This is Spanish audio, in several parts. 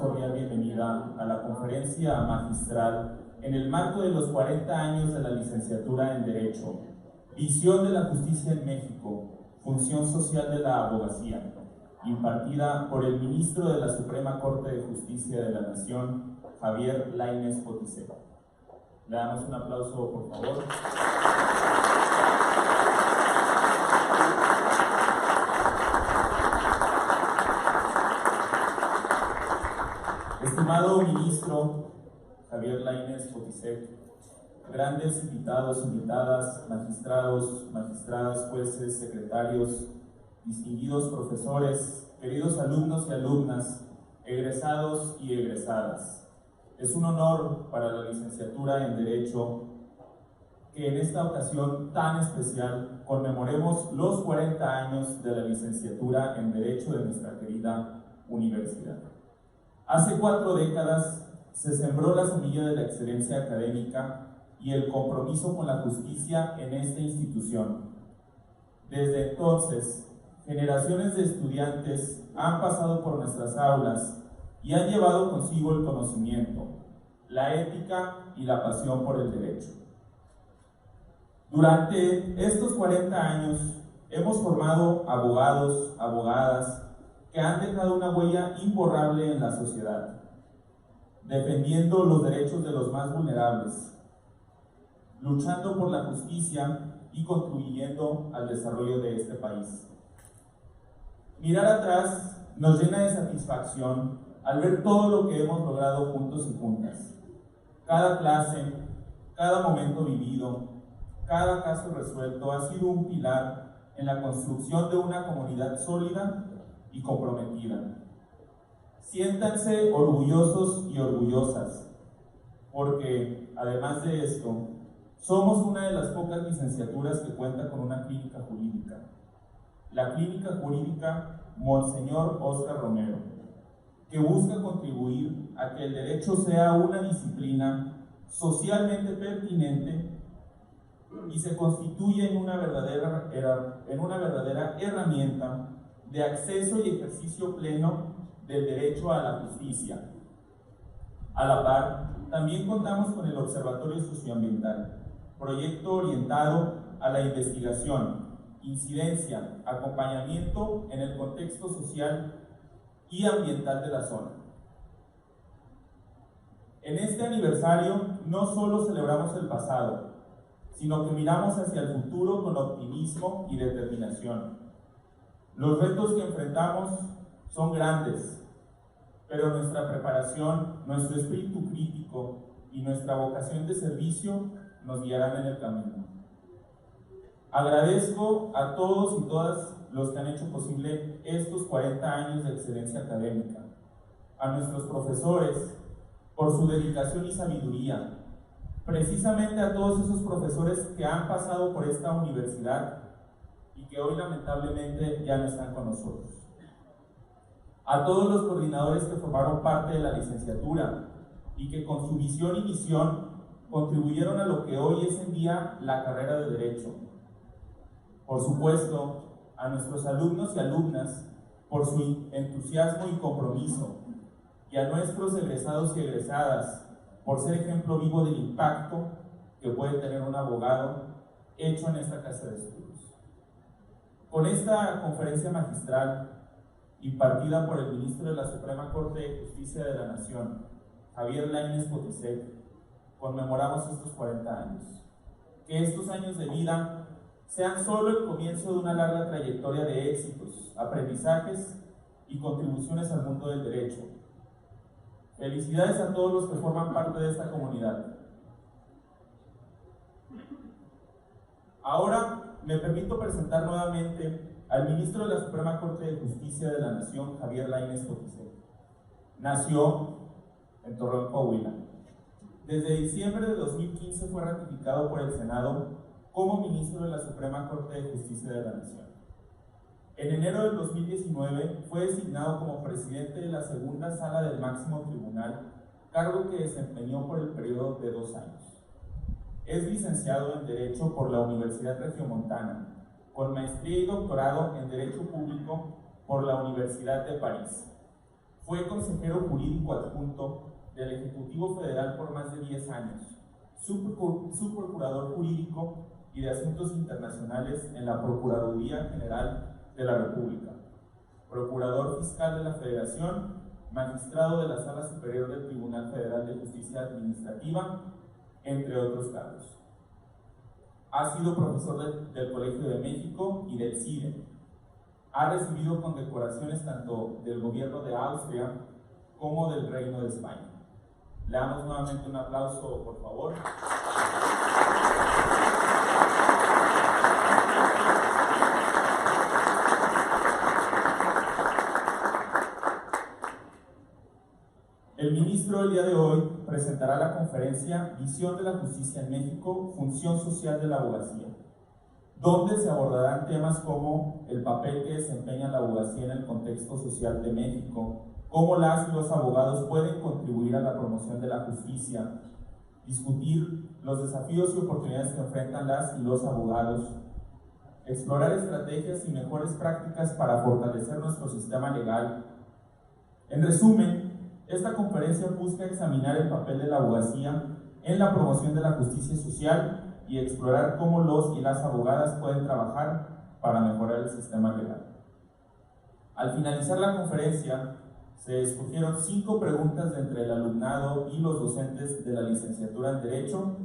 Cordial bienvenida a la conferencia magistral en el marco de los 40 años de la licenciatura en Derecho, Visión de la Justicia en México, Función Social de la Abogacía, impartida por el ministro de la Suprema Corte de Justicia de la Nación, Javier Lainez Potisek. Le damos un aplauso, por favor. Estimado ministro Javier Lainez Potisek, grandes invitados, invitadas, magistrados, magistradas, jueces, secretarios, distinguidos profesores, queridos alumnos y alumnas, egresados y egresadas. Es un honor para la licenciatura en Derecho que en esta ocasión tan especial conmemoremos los 40 años de la licenciatura en Derecho de nuestra querida universidad. Hace 4 décadas se sembró la semilla de la excelencia académica y el compromiso con la justicia en esta institución. Desde entonces, generaciones de estudiantes han pasado por nuestras aulas y han llevado consigo el conocimiento, la ética y la pasión por el derecho. Durante estos 40 años hemos formado abogados, abogadas, que han dejado una huella imborrable en la sociedad, defendiendo los derechos de los más vulnerables, luchando por la justicia y contribuyendo al desarrollo de este país. Mirar atrás nos llena de satisfacción al ver todo lo que hemos logrado juntos y juntas. Cada clase, cada momento vivido, cada caso resuelto ha sido un pilar en la construcción de una comunidad sólida y comprometida. Siéntanse orgullosos y orgullosas, porque además de esto, somos una de las pocas licenciaturas que cuenta con una clínica jurídica. La Clínica Jurídica Monseñor Óscar Romero, que busca contribuir a que el derecho sea una disciplina socialmente pertinente y se constituya en una verdadera herramienta de acceso y ejercicio pleno del derecho a la justicia. A la par, también contamos con el Observatorio Socioambiental, proyecto orientado a la investigación, incidencia, acompañamiento en el contexto social y ambiental de la zona. En este aniversario no solo celebramos el pasado, sino que miramos hacia el futuro con optimismo y determinación. Los retos que enfrentamos son grandes, pero nuestra preparación, nuestro espíritu crítico y nuestra vocación de servicio nos guiarán en el camino. Agradezco a todos y todas los que han hecho posible estos 40 años de excelencia académica, a nuestros profesores por su dedicación y sabiduría, precisamente a todos esos profesores que han pasado por esta universidad y que hoy lamentablemente ya no están con nosotros. A todos los coordinadores que formaron parte de la licenciatura y que con su visión y misión contribuyeron a lo que hoy es en día la carrera de Derecho. Por supuesto, a nuestros alumnos y alumnas por su entusiasmo y compromiso, y a nuestros egresados y egresadas por ser ejemplo vivo del impacto que puede tener un abogado hecho en esta casa de estudios. Con esta conferencia magistral, impartida por el ministro de la Suprema Corte de Justicia de la Nación, Javier Lainez Potisek, conmemoramos estos 40 años. Que estos años de vida sean solo el comienzo de una larga trayectoria de éxitos, aprendizajes y contribuciones al mundo del derecho. Felicidades a todos los que forman parte de esta comunidad. Ahora me permito presentar nuevamente al ministro de la Suprema Corte de Justicia de la Nación, Javier Lainez Potisek. Nació en Torreón, Coahuila. Desde diciembre de 2015 fue ratificado por el Senado como ministro de la Suprema Corte de Justicia de la Nación. En enero del 2019 fue designado como presidente de la segunda sala del máximo tribunal, cargo que desempeñó por el periodo de 2 años. Es licenciado en Derecho por la Universidad Regiomontana, con maestría y doctorado en Derecho Público por la Universidad de París. Fue consejero jurídico adjunto del Ejecutivo Federal por más de 10 años, subprocurador jurídico y de Asuntos Internacionales en la Procuraduría General de la República, procurador fiscal de la Federación, magistrado de la Sala Superior del Tribunal Federal de Justicia Administrativa, entre otros cargos. Ha sido profesor del Colegio de México y del CIDE. Ha recibido condecoraciones tanto del gobierno de Austria como del Reino de España. Le damos nuevamente un aplauso, por favor. El ministro el día de hoy presentará la conferencia Visión de la Justicia en México, Función Social de la Abogacía, donde se abordarán temas como el papel que desempeña la abogacía en el contexto social de México, cómo las y los abogados pueden contribuir a la promoción de la justicia, discutir los desafíos y oportunidades que enfrentan las y los abogados, explorar estrategias y mejores prácticas para fortalecer nuestro sistema legal. En resumen, esta conferencia busca examinar el papel de la abogacía en la promoción de la justicia social y explorar cómo los y las abogadas pueden trabajar para mejorar el sistema legal. Al finalizar la conferencia, se escogieron 5 preguntas de entre el alumnado y los docentes de la licenciatura en Derecho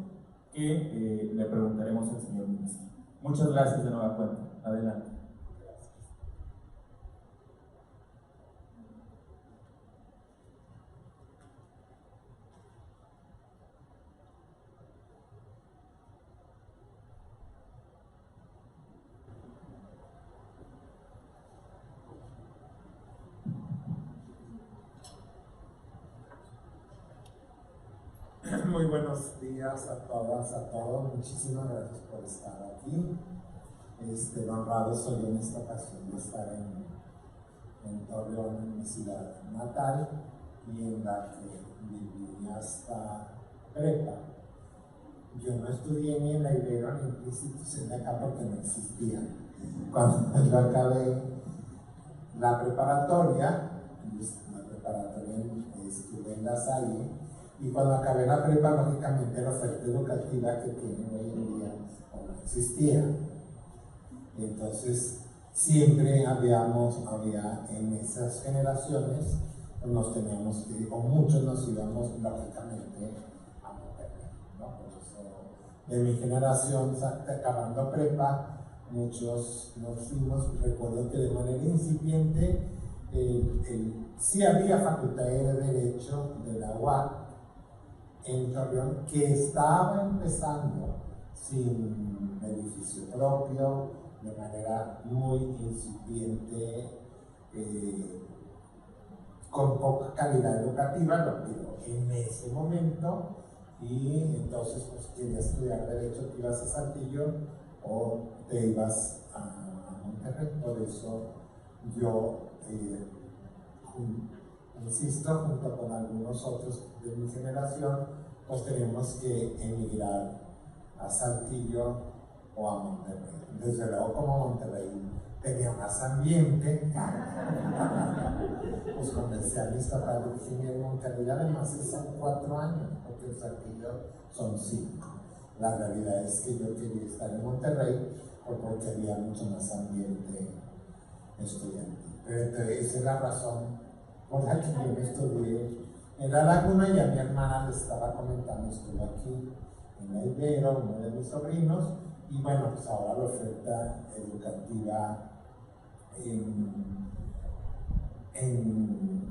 que le preguntaremos al señor ministro. Muchas gracias de nueva cuenta. Adelante. Muy buenos días a todas, a todos. Muchísimas gracias por estar aquí. Honrado soy en esta ocasión de estar en Torreón, en mi ciudad natal, y en la que viví hasta prepa. Yo no estudié ni en la Ibero ni en la institución de acá porque no existía. Cuando yo acabé la preparatoria estuve en La Salle, y cuando acabé la prepa, lógicamente la oferta educativa que tienen hoy en día no existía. Entonces, siempre había en esas generaciones, nos teníamos que ir, o muchos nos íbamos lógicamente a Monterrey, ¿no? Por eso, de mi generación, acabando prepa, muchos nos fuimos. Recuerdo que de manera incipiente, sí había Facultad de Derecho de la UAC en Torreón, que estaba empezando sin edificio propio, de manera muy incipiente, con poca calidad educativa, lo digo, en ese momento. Y entonces, pues, querías estudiar Derecho, te ibas a Saltillo o te ibas a Monterrey. Por eso yo, insisto, junto con algunos otros de mi generación, pues tenemos que emigrar a Saltillo o a Monterrey. Desde luego, como Monterrey tenía más ambiente, pues comencé a mis papás de ingeniería en Monterrey. Además, son 4 años, porque en Saltillo son 5. La realidad es que yo quería estar en Monterrey porque había mucho más ambiente estudiantil. Pero entonces, esa es la razón por la que yo estudié en La Laguna, y a mi hermana le estaba comentando, estuvo aquí en la Ibero, uno de mis sobrinos, y bueno, pues ahora la oferta educativa en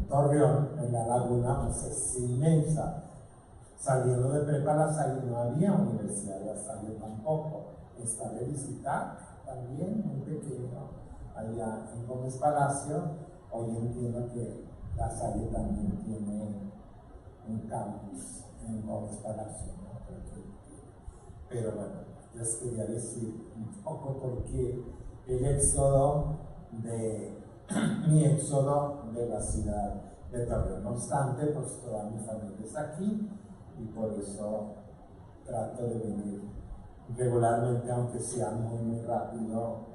Torreón, en La Laguna, pues es inmensa. Saliendo de prepa La Salle no había universidad, La Salle tampoco. Estaba el Visitar, también muy pequeño, allá en Gómez Palacio. Hoy entiendo que La Salle también tiene un campus en Gómez Palacio, ¿no? Pero bueno, les quería decir un poco porque el éxodo mi éxodo de la ciudad de Torreón. No obstante, pues toda mi familia está aquí, y por eso trato de venir regularmente, aunque sea muy, muy rápido,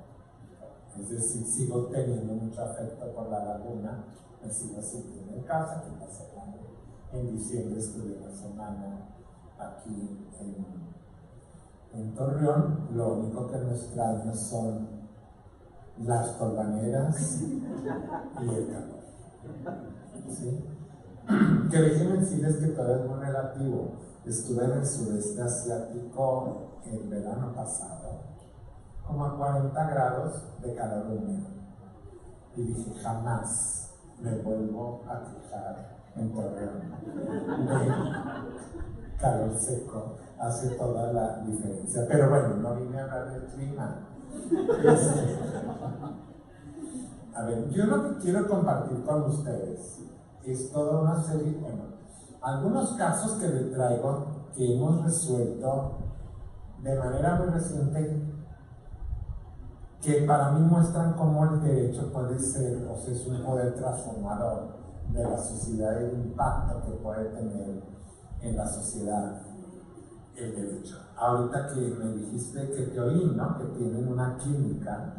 Es decir, sigo teniendo mucho afecto por la laguna, me sigo sintiendo en casa, que la semana, en diciembre estuve una semana aquí en Torreón. Lo único que me extraño son las tolvaneras y el calor. ¿Sí? Que déjenme decirles que todo es muy relativo. Estuve en el sudeste asiático el verano pasado, como a 40 grados de calor húmedo. Y dije, jamás me vuelvo a quejar en Torreón. Calor seco hace toda la diferencia. Pero bueno, no vine a hablar del clima. A ver, yo lo que quiero compartir con ustedes es toda una serie, bueno, algunos casos que les traigo que hemos resuelto de manera muy reciente, que para mí muestran cómo el derecho puede ser, o sea, es un poder transformador de la sociedad y el impacto que puede tener en la sociedad el derecho. Ahorita que me dijiste que te oí, ¿no? Que tienen una clínica.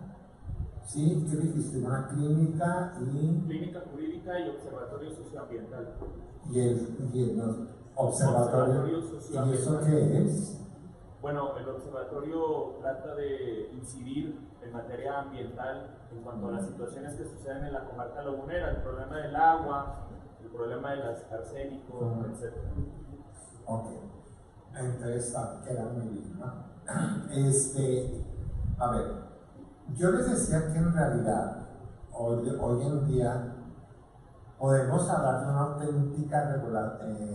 ¿Sí? ¿Qué dijiste? Una clínica y... Clínica jurídica y observatorio socioambiental. Y el observatorio socioambiental. ¿Y eso qué es? Bueno, el observatorio trata de incidir en materia ambiental en cuanto a las situaciones que suceden en la comarca lagunera, el problema del agua, el problema de las arsénicos, etc. Ok. Entonces, queda muy bien, ¿no? A ver, yo les decía que en realidad, hoy en día, podemos hablar de una auténtica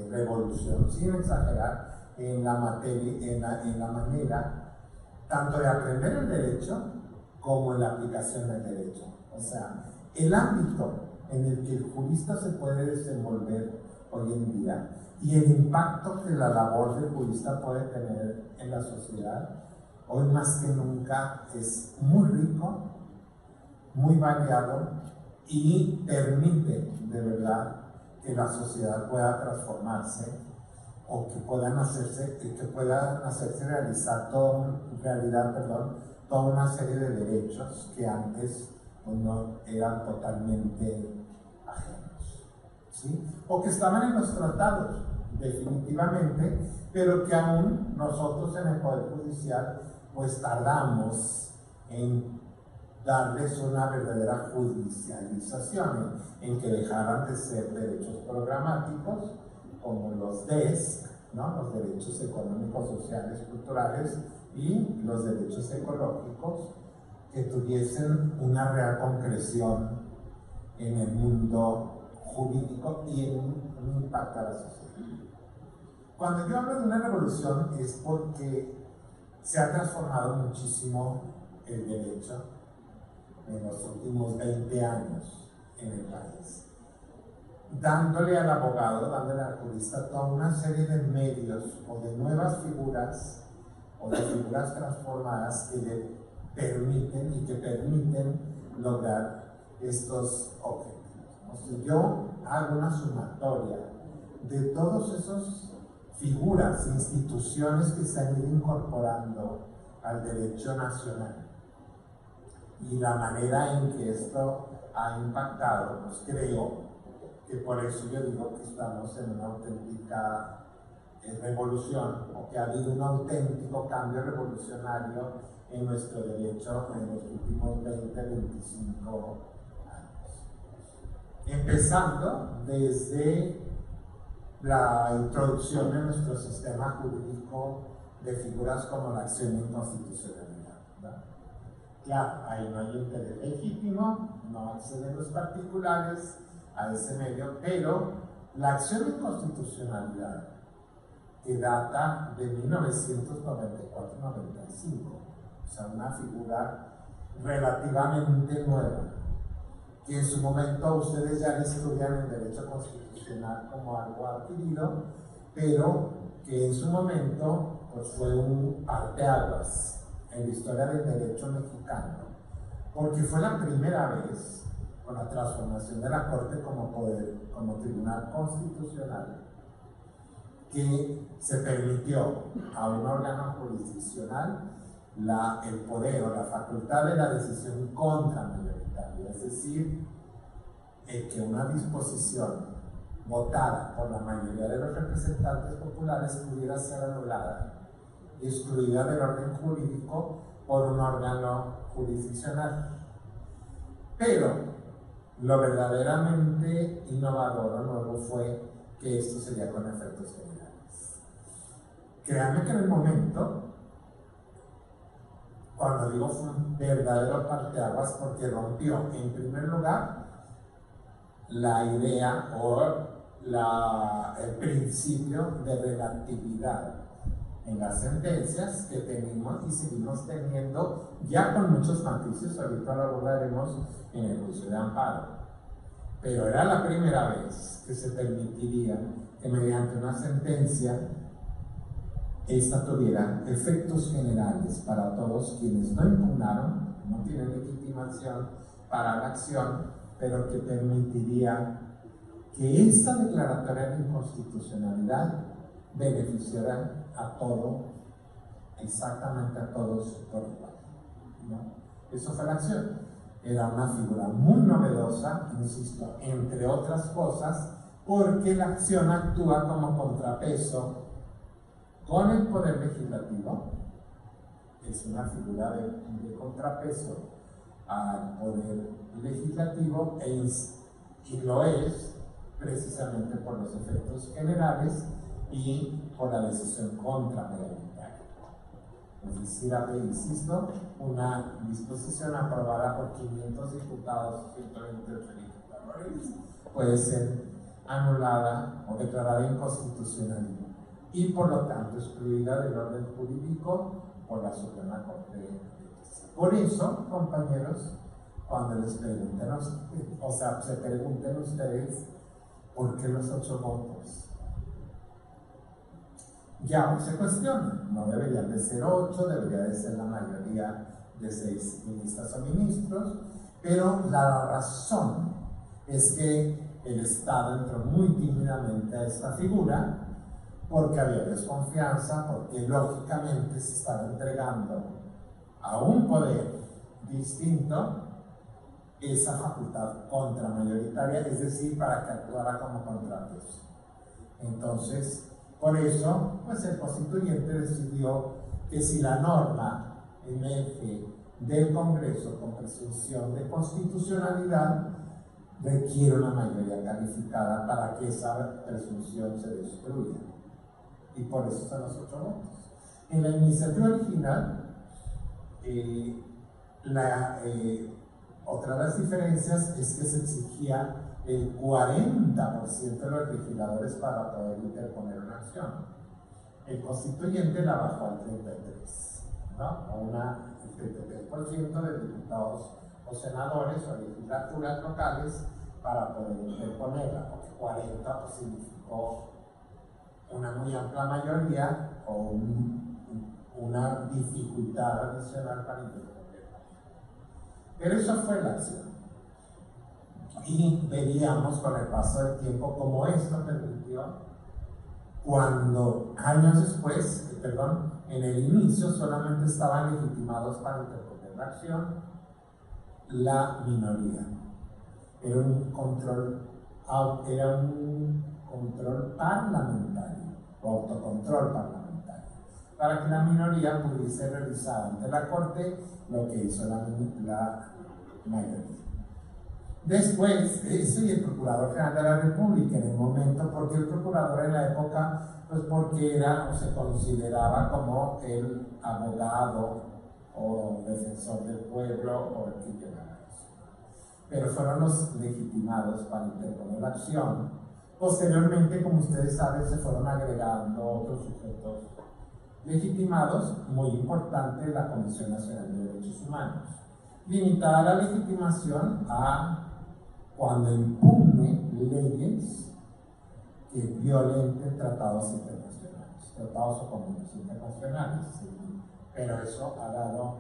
revolución, sin exagerar, en la materia, en la manera tanto de aprender el derecho como en la aplicación del derecho. O sea, el ámbito en el que el jurista se puede desenvolver hoy en día y el impacto que la labor del jurista puede tener en la sociedad, hoy más que nunca es muy rico, muy variado y permite de verdad que la sociedad pueda transformarse o que puedan hacerse realizar toda una serie de derechos que antes no eran totalmente ajenos, ¿sí? O que estaban en los tratados, definitivamente, pero que aún nosotros en el Poder Judicial pues tardamos en darles una verdadera judicialización, en que dejaran de ser derechos programáticos como los DESC, ¿no? Los derechos económicos, sociales, culturales y los derechos ecológicos, que tuviesen una real concreción en el mundo jurídico y en un impacto a la sociedad. Cuando yo hablo de una revolución es porque se ha transformado muchísimo el derecho en los últimos 20 años en el país, dándole al abogado, dándole al jurista toda una serie de medios o de nuevas figuras o de figuras transformadas que le permiten lograr estos objetivos. O sea, yo hago una sumatoria de todas esas figuras, instituciones que se han ido incorporando al derecho nacional y la manera en que esto ha impactado, pues creo que por eso yo digo que estamos en una auténtica revolución, o que ha habido un auténtico cambio revolucionario en nuestro derecho en los últimos 20-25 años. Empezando desde la introducción de nuestro sistema jurídico de figuras como la acción de inconstitucionalidad, ¿verdad? Claro, ahí no hay interés legítimo, no acceden los particulares a ese medio, pero la acción de inconstitucionalidad, que data de 1994-95, o sea, una figura relativamente nueva, que en su momento ustedes ya estudian el derecho constitucional como algo adquirido, pero que en su momento pues, fue un parteaguas en la historia del derecho mexicano, porque fue la primera vez, con la transformación de la Corte como tribunal constitucional, que se permitió a un órgano jurisdiccional el poder o la facultad de la decisión contramayoritaria, es decir, el que una disposición votada por la mayoría de los representantes populares pudiera ser anulada y excluida del orden jurídico por un órgano jurisdiccional. Pero lo verdaderamente innovador o nuevo fue que esto sería con efectos generales. Créanme que en el momento, cuando digo fue un verdadero parteaguas, porque rompió en primer lugar la idea o el principio de relatividad en las sentencias que tenemos y seguimos teniendo ya con muchos matices. Ahorita lo abordaremos en el juicio de amparo, pero era la primera vez que se permitiría que mediante una sentencia esta tuviera efectos generales para todos quienes no impugnaron, no tienen legitimación para la acción, pero que permitiría que esta declaratoria de inconstitucionalidad beneficiara a todo, exactamente a todos por igual, ¿no? Eso fue la acción. Era una figura muy novedosa, insisto, entre otras cosas, porque la acción actúa como contrapeso con el poder legislativo. Es una figura de contrapeso al poder legislativo y lo es precisamente por los efectos generales y por la decisión contramayoritaria. Es decir, insisto, una disposición aprobada por 500 diputados, 128 diputadores, puede ser anulada o declarada inconstitucional y por lo tanto excluida del orden jurídico por la Suprema Corte de Justicia. Por eso, compañeros, cuando les pregunten, o sea, se pregunten ustedes, ¿por qué los 8 votos? Ya hoy se cuestiona, no deberían de ser 8, debería de ser la mayoría de 6 ministras o ministros, pero la razón es que el Estado entró muy tímidamente a esta figura porque había desconfianza, porque lógicamente se estaba entregando a un poder distinto esa facultad contramayoritaria, es decir, para que actuara como contrapeso. Entonces, por eso, pues el constituyente decidió que si la norma emerge del Congreso con presunción de constitucionalidad, requiere una mayoría calificada para que esa presunción se destruya. Y por eso son los 8 votos. En la iniciativa original, otra de las diferencias es que se exigía el 40% de los legisladores para poder interponer una acción. El constituyente la bajó al 33%, ¿no? El 33% de diputados o senadores o legislaturas locales para poder interponerla, porque 40% pues, significó una muy amplia mayoría o una dificultad adicional para interponerla. Pero eso fue la acción. Y veríamos con el paso del tiempo cómo esto permitió, cuando años después, en el inicio solamente estaban legitimados para interponer la acción la minoría. Era un control parlamentario, o autocontrol parlamentario, para que la minoría pudiese realizar ante la Corte lo que hizo la mayoría. Después, eso y el Procurador General de la República en el momento, porque el Procurador en la época, pues porque era o se consideraba como el abogado o defensor del pueblo o el que llevaba eso. Pero fueron los legitimados para interponer la acción. Posteriormente, como ustedes saben, se fueron agregando otros sujetos legitimados, muy importante la Comisión Nacional de Derechos Humanos, limitada la legitimación a cuando impugne leyes que violenten tratados internacionales, tratados o convenios internacionales, ¿sí? Pero eso ha dado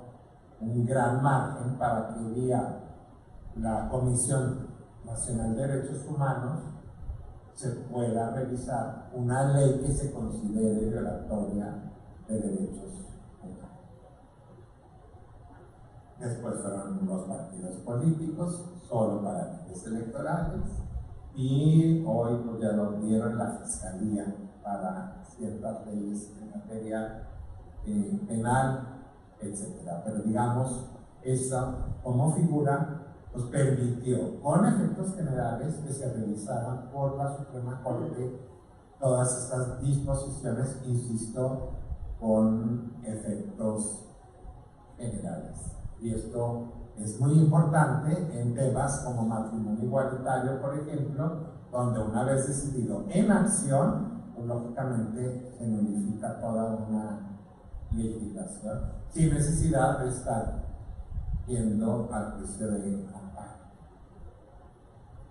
un gran margen para que vía la Comisión Nacional de Derechos Humanos se pueda revisar una ley que se considere violatoria de derechos humanos. después fueron los partidos políticos, solo para fines electorales, y hoy pues, ya lo dieron la Fiscalía para ciertas leyes en materia penal, etc. Pero digamos, eso como figura pues permitió, con efectos generales, que se revisaran por la Suprema Corte todas estas disposiciones, insisto, con efectos generales. Y esto es muy importante en temas como matrimonio igualitario, por ejemplo, donde una vez decidido en acción, pues, lógicamente se modifica toda una legislación sin necesidad de estar yendo al juicio de amparo.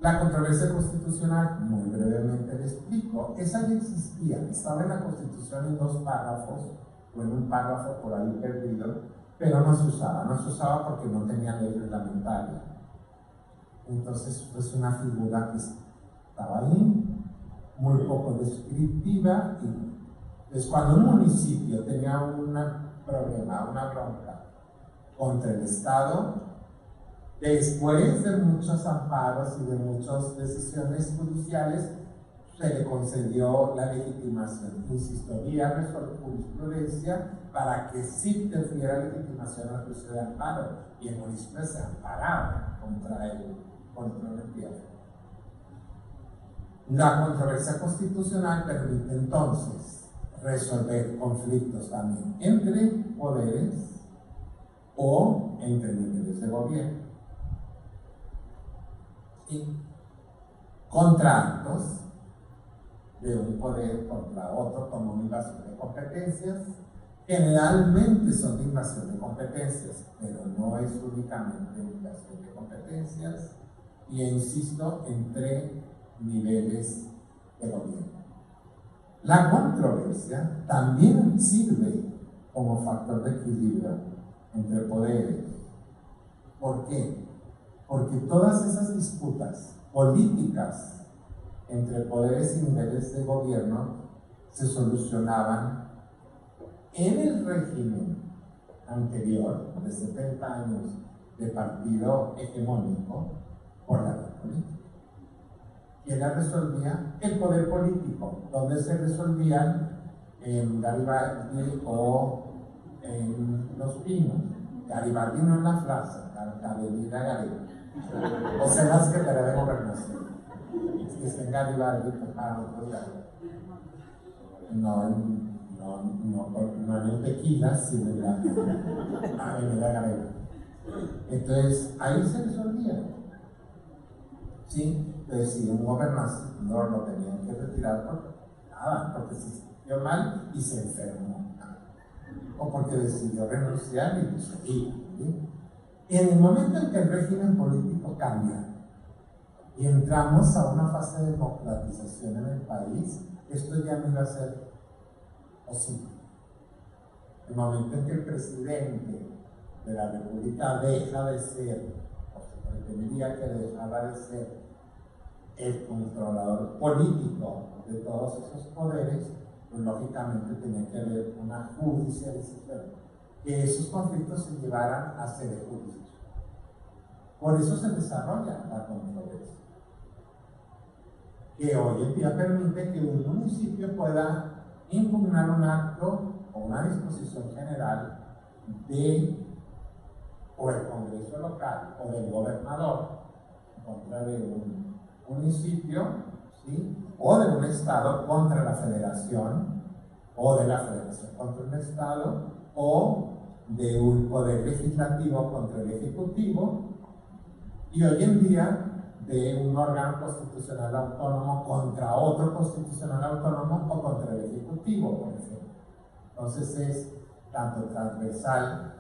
La controversia constitucional, muy brevemente le explico, esa ya existía, estaba en la Constitución en 2 párrafos, o en un párrafo por ahí perdido, pero no se usaba porque no tenía ley reglamentaria. Entonces, pues una figura que estaba ahí, muy poco descriptiva, y pues cuando un municipio tenía un problema, una bronca contra el Estado, después de muchos amparos y de muchas decisiones judiciales, se le concedió la legitimación, insisto, vía jurisprudencia, para que sí tuviera legitimación al juicio de amparo, y el municipio se amparaba contra el gobierno. La controversia constitucional permite entonces resolver conflictos también entre poderes o entre niveles de gobierno, y contra actos de un poder contra otro como una invasión de competencias. Generalmente son de invasión de competencias, pero no es únicamente invasión de competencias, y insisto, entre niveles de gobierno. La controversia también sirve como factor de equilibrio entre poderes. ¿Por qué? Porque todas esas disputas políticas entre poderes y niveles de gobierno se solucionaban en el régimen anterior, de 70 años de partido hegemónico, por la vía política. ¿Quién la resolvía? El poder político, donde se resolvían en Garibaldi o en Los Pinos. Garibaldi no en la plaza, la avenida Garibaldi. O sea, la Secretaría de Gobernación. Que está en Garibaldi, para otro lado. No en el Tequila, sino en la avenida Garibaldi. Entonces, ahí se resolvía. ¿Sí? Entonces, si un gobernador lo tenían que retirar porque se sintió mal y se enfermó, o porque decidió renunciar y pues seguir. ¿Sí? En el momento en que el régimen político cambia y entramos a una fase de democratización en el país, esto ya no iba a ser posible. El momento en que el presidente de la República deja de ser, o se pretendería que dejara de ser el controlador político de todos esos poderes, pues lógicamente tenía que haber una judicialización, que esos conflictos se llevaran a ser de juicio. Por eso se desarrolla la controversia, que hoy en día permite que un municipio pueda impugnar un acto o una disposición general de o el Congreso local o del gobernador en contra de un municipio, ¿sí? O de un estado contra la federación, o de la federación contra un estado, o de un poder legislativo contra el ejecutivo, y hoy en día de un órgano constitucional autónomo contra otro constitucional autónomo o contra el ejecutivo, por ejemplo. Entonces es tanto transversal,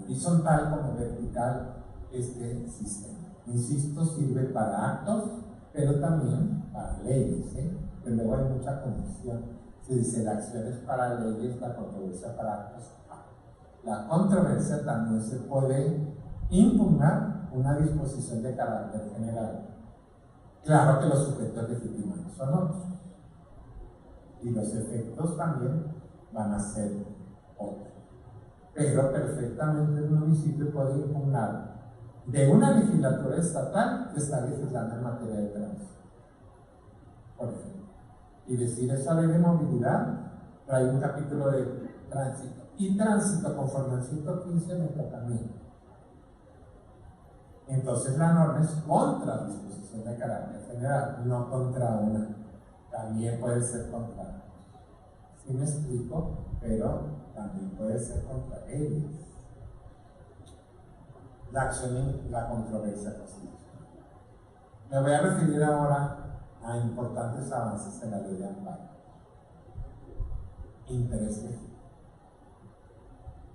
horizontal como vertical este sistema. Insisto, sirve para actos, pero también para leyes, que luego hay mucha confusión. Se dice la acción es para leyes, la controversia para actos. La controversia también se puede impugnar una disposición de carácter general. Claro que los sujetos legitimados son otros, y los efectos también van a ser otros. pero perfectamente el municipio puede impugnar de una legislatura estatal que está legislando en materia de tránsito, por ejemplo, y decir: esa ley de movilidad trae un capítulo de tránsito, y tránsito conforme al 115 me toca a mí. Entonces la norma es contra disposición de carácter general, no contra una. También puede ser contra. ¿Sí me explico? Pero también puede ser contra ellos. La acción y la controversia constitucional. Me voy a referir ahora a importantes avances en la ley de amparo. Interés legítimo.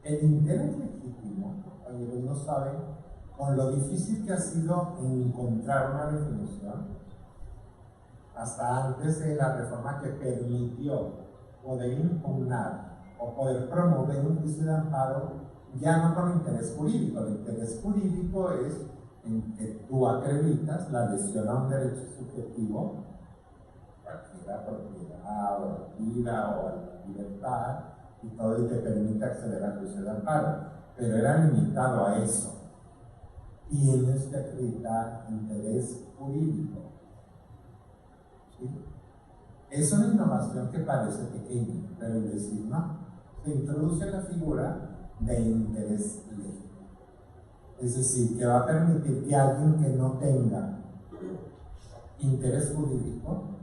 El interés legítimo, algunos no saben, con lo difícil que ha sido encontrar una definición, hasta antes de la reforma que permitió poder impugnar o poder promover un juicio de amparo, ya no con interés jurídico. El interés jurídico es en que tú acreditas la lesión a un derecho subjetivo, cualquiera, propiedad o vida o a la libertad, y todo, y te permite acceder al juicio de amparo, pero era limitado a eso. Tienes que acreditar interés jurídico. ¿Sí? Es una innovación que parece pequeña, pero es decir, no, se introduce la figura de interés legítimo. Es decir, que va a permitir que alguien que no tenga interés jurídico,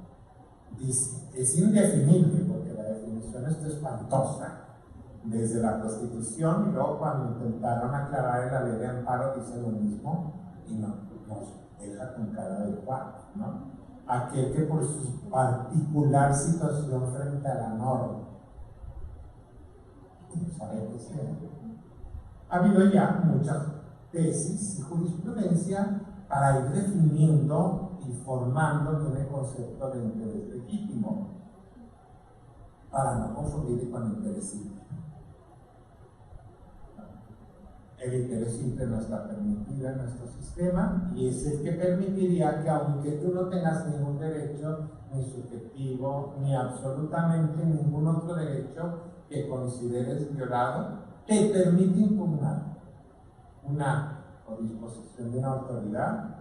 dice, es indefinible, porque la definición es espantosa desde la Constitución, y luego cuando intentaron aclarar en la ley de amparo dice lo mismo, y nos deja con cara de cuatro, ¿no? Aquel que por su particular situación frente a la norma, no sabe qué sea. Ha habido ya muchas tesis y jurisprudencia para ir definiendo y formando bien el concepto de interés legítimo, para no confundir con interés simple. El interés simple no está permitido en nuestro sistema, y es el que permitiría que, aunque tú no tengas ningún derecho, ni subjetivo, ni absolutamente ningún otro derecho que consideres violado, te permite impugnar una o disposición de una autoridad,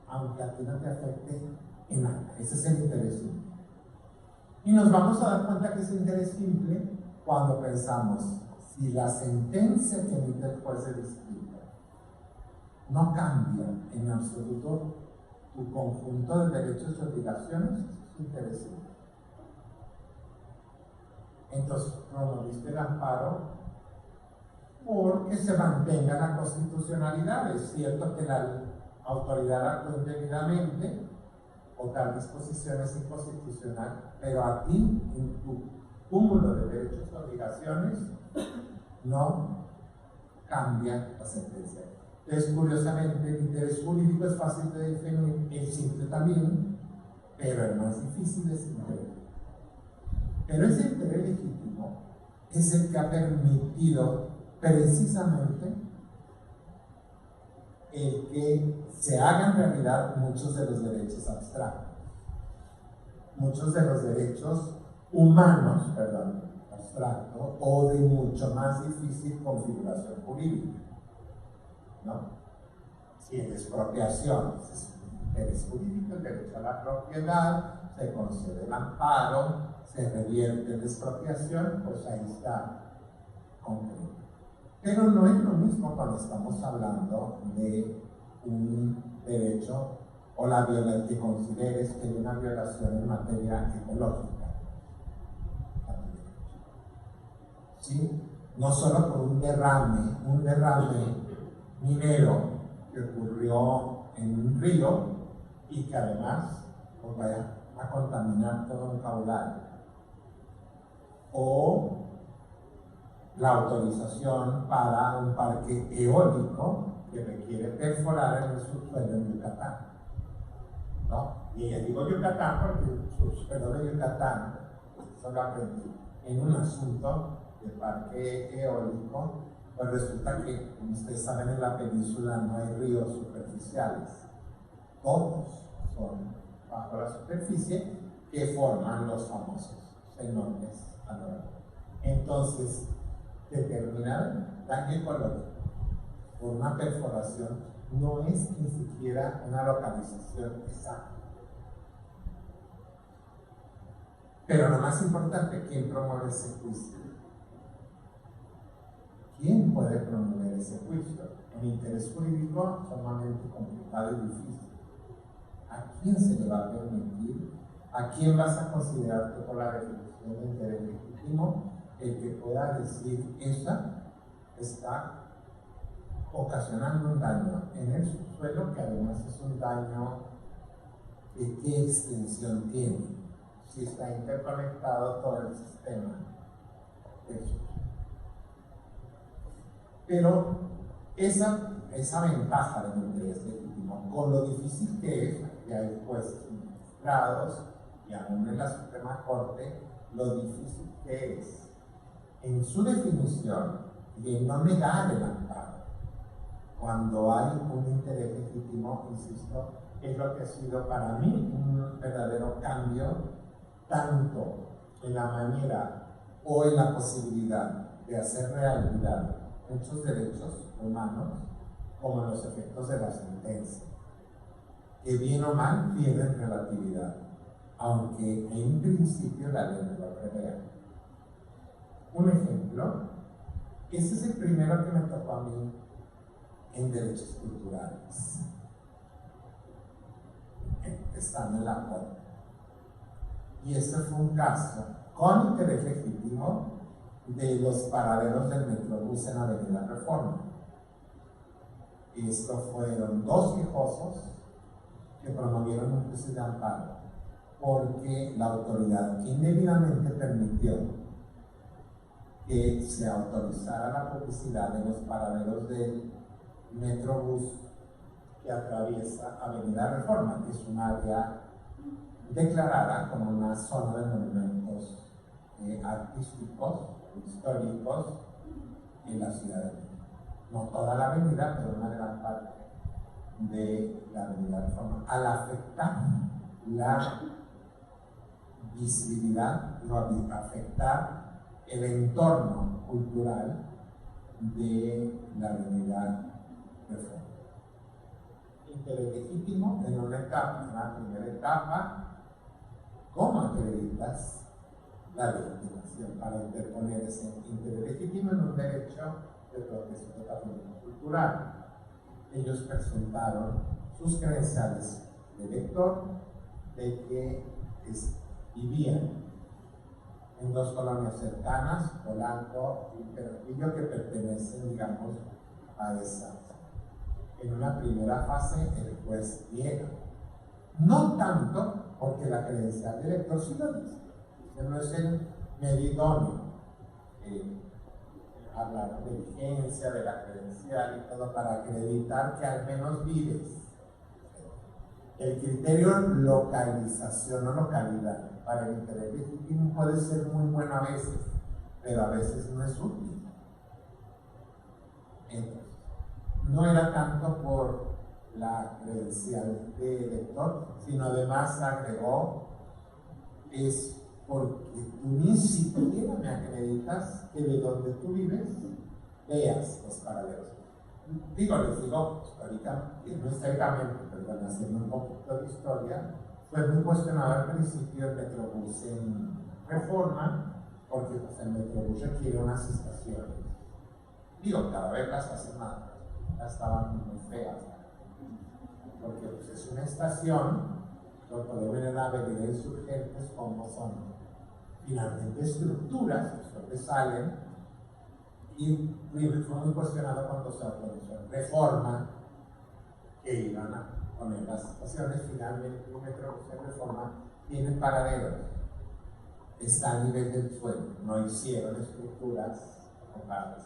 aunque a ti no te afecte en nada. Ese es el interés simple. Y nos vamos a dar cuenta que es interés simple cuando pensamos: si la sentencia que emite el juez de distrito no cambia en absoluto tu conjunto de derechos y obligaciones, es interés simple. Entonces, promoviste el amparo porque se mantenga la constitucionalidad. Es cierto que la autoridad actuó indebidamente o tal disposición es inconstitucional, pero a ti, en tu cúmulo de derechos y obligaciones, no cambia la sentencia. Entonces, curiosamente, el interés jurídico es fácil de definir, el simple también, pero el más difícil es el interés. Pero ese interés legítimo es el que ha permitido precisamente el que se hagan realidad muchos de los derechos abstractos, muchos de los derechos humanos, abstracto, o de mucho más difícil configuración jurídica, ¿no? Si el expropiación es interés jurídico, el derecho a la propiedad, se concede el amparo, se revierte la expropiación, pues ahí está concreto. Pero no es lo mismo cuando estamos hablando de un derecho o la violación que consideres que hay una violación en materia ecológica. ¿Sí? No solo por un derrame minero que ocurrió en un río y que además pues, vaya a contaminar todo un caudal, o la autorización para un parque eólico que requiere perforar en el subsuelo en Yucatán, ¿no? Y ya digo Yucatán porque el subsuelo de Yucatán, eso lo aprendí en un asunto de parque eólico, pues resulta que, como ustedes saben, en la península no hay ríos superficiales, todos son bajo la superficie, que forman los famosos cenotes a lo largo. Entonces, determinar daño ecológico por una perforación no es ni siquiera una localización exacta. Pero lo más importante, ¿quién promueve ese juicio? ¿Quién puede promover ese juicio? En interés jurídico sumamente complicado y difícil. ¿A quién se le va a permitir? ¿A quién vas a considerar tú por la definición de interés legítimo el que pueda decir esa está ocasionando un daño en el subsuelo, que además es un daño de qué extensión tiene, si está interconectado todo el sistema del subsuelo? Pero esa ventaja del interés legítimo, con lo difícil que es, ya hay jueces magistrados y aún en la Suprema Corte, lo difícil que es en su definición y en no negar el amparo cuando hay un interés legítimo, insisto, es lo que ha sido para mí un verdadero cambio, tanto en la manera o en la posibilidad de hacer realidad muchos derechos humanos, como en los efectos de la sentencia, que bien o mal tienen relatividad, aunque en principio la ley no lo prevea. Un ejemplo, ese es el primero que me tocó a mí en derechos culturales, estando en la Corte. Y este fue un caso con interés legítimo de los paraderos del Metrobús en Avenida Reforma. Estos fueron dos quejosos que promovieron un juicio de amparo porque la autoridad indebidamente permitió que se autorizara la publicidad de los paraderos del Metrobús que atraviesa Avenida Reforma, que es un área declarada como una zona de monumentos artísticos, históricos en la ciudad de México. No toda la avenida, pero una gran parte de la Avenida Reforma. Al afectar la visibilidad, o afectar el entorno cultural de la Avenida Reforma. Interés legítimo en una etapa, en la primera etapa, ¿cómo acreditas la legitimación para interponer ese interés legítimo en un derecho de protección de patrimonio cultural? Ellos presentaron sus credenciales de lector de que vivían en dos colonias cercanas, Polanco y Peralvillo, que pertenecen, digamos, a esa. En una primera fase, el juez niega. No tanto porque la credencial de lector sí lo dice, que no es el medio idóneo. Hablar de vigencia, de la credencial y todo para acreditar que al menos vives. El criterio localización o localidad para el interés legítimo puede ser muy bueno a veces, pero a veces no es útil. Entonces, no era tanto por la credencial de lector, sino además agregó, es porque tú ni siquiera me acreditas que de donde tú vives veas los paralelos. Les digo, históricamente, perdón, haciendo un poquito de historia, fue muy cuestionado al principio el Metrobús en Reforma, porque pues, el Metrobús requiere unas estaciones. Cada vez las hacen más, las estaban muy feas, porque pues, es una estación, lo podemos ver en la Avenida Insurgentes, como son finalmente estructuras que sobresalen. Y fue muy cuestionado cuando se autorizó en Reforma que iban a poner las estaciones. Finalmente un Metrobús en Reforma tiene paraderos, está a nivel del suelo, no hicieron estructuras comparadas,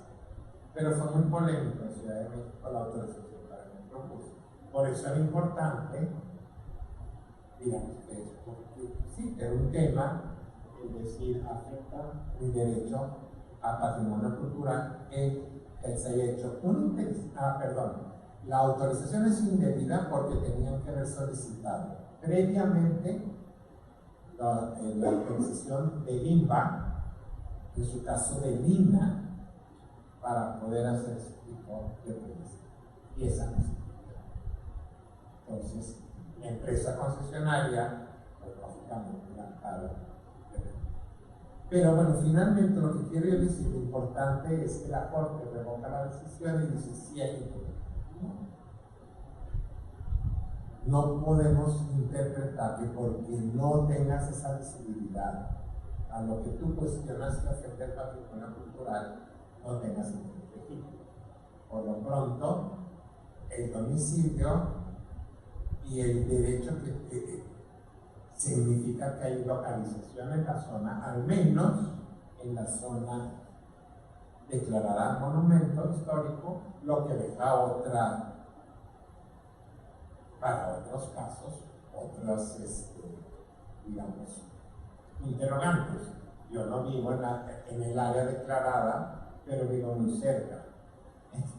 pero fue muy polémico en Ciudad de México la autorización para el Metrobús. Por eso era importante, digamos, porque sí, era un tema, es decir, afecta mi derecho a patrimonio cultural, que se haya hecho la autorización es indebida porque tenían que haber solicitado previamente la autorización de LIMBA, en su caso de LINA, para poder hacer ese tipo de pruebas. Y esa no es la idea. Entonces, la empresa concesionaria, pues lógicamente la amparo. Pero bueno, finalmente lo que quiero yo decir, lo importante es que la Corte revoca la decisión y dice sí hay interés. No podemos interpretar que porque no tengas esa visibilidad a lo que tú cuestionas que afecta el patrimonio cultural, no tengas interés legítimo. Por lo pronto, el domicilio y el derecho que significa que hay localización en la zona, al menos en la zona declarada monumento histórico, lo que deja para otros casos, otras, digamos, interrogantes. Yo no vivo en el área declarada, pero vivo muy cerca.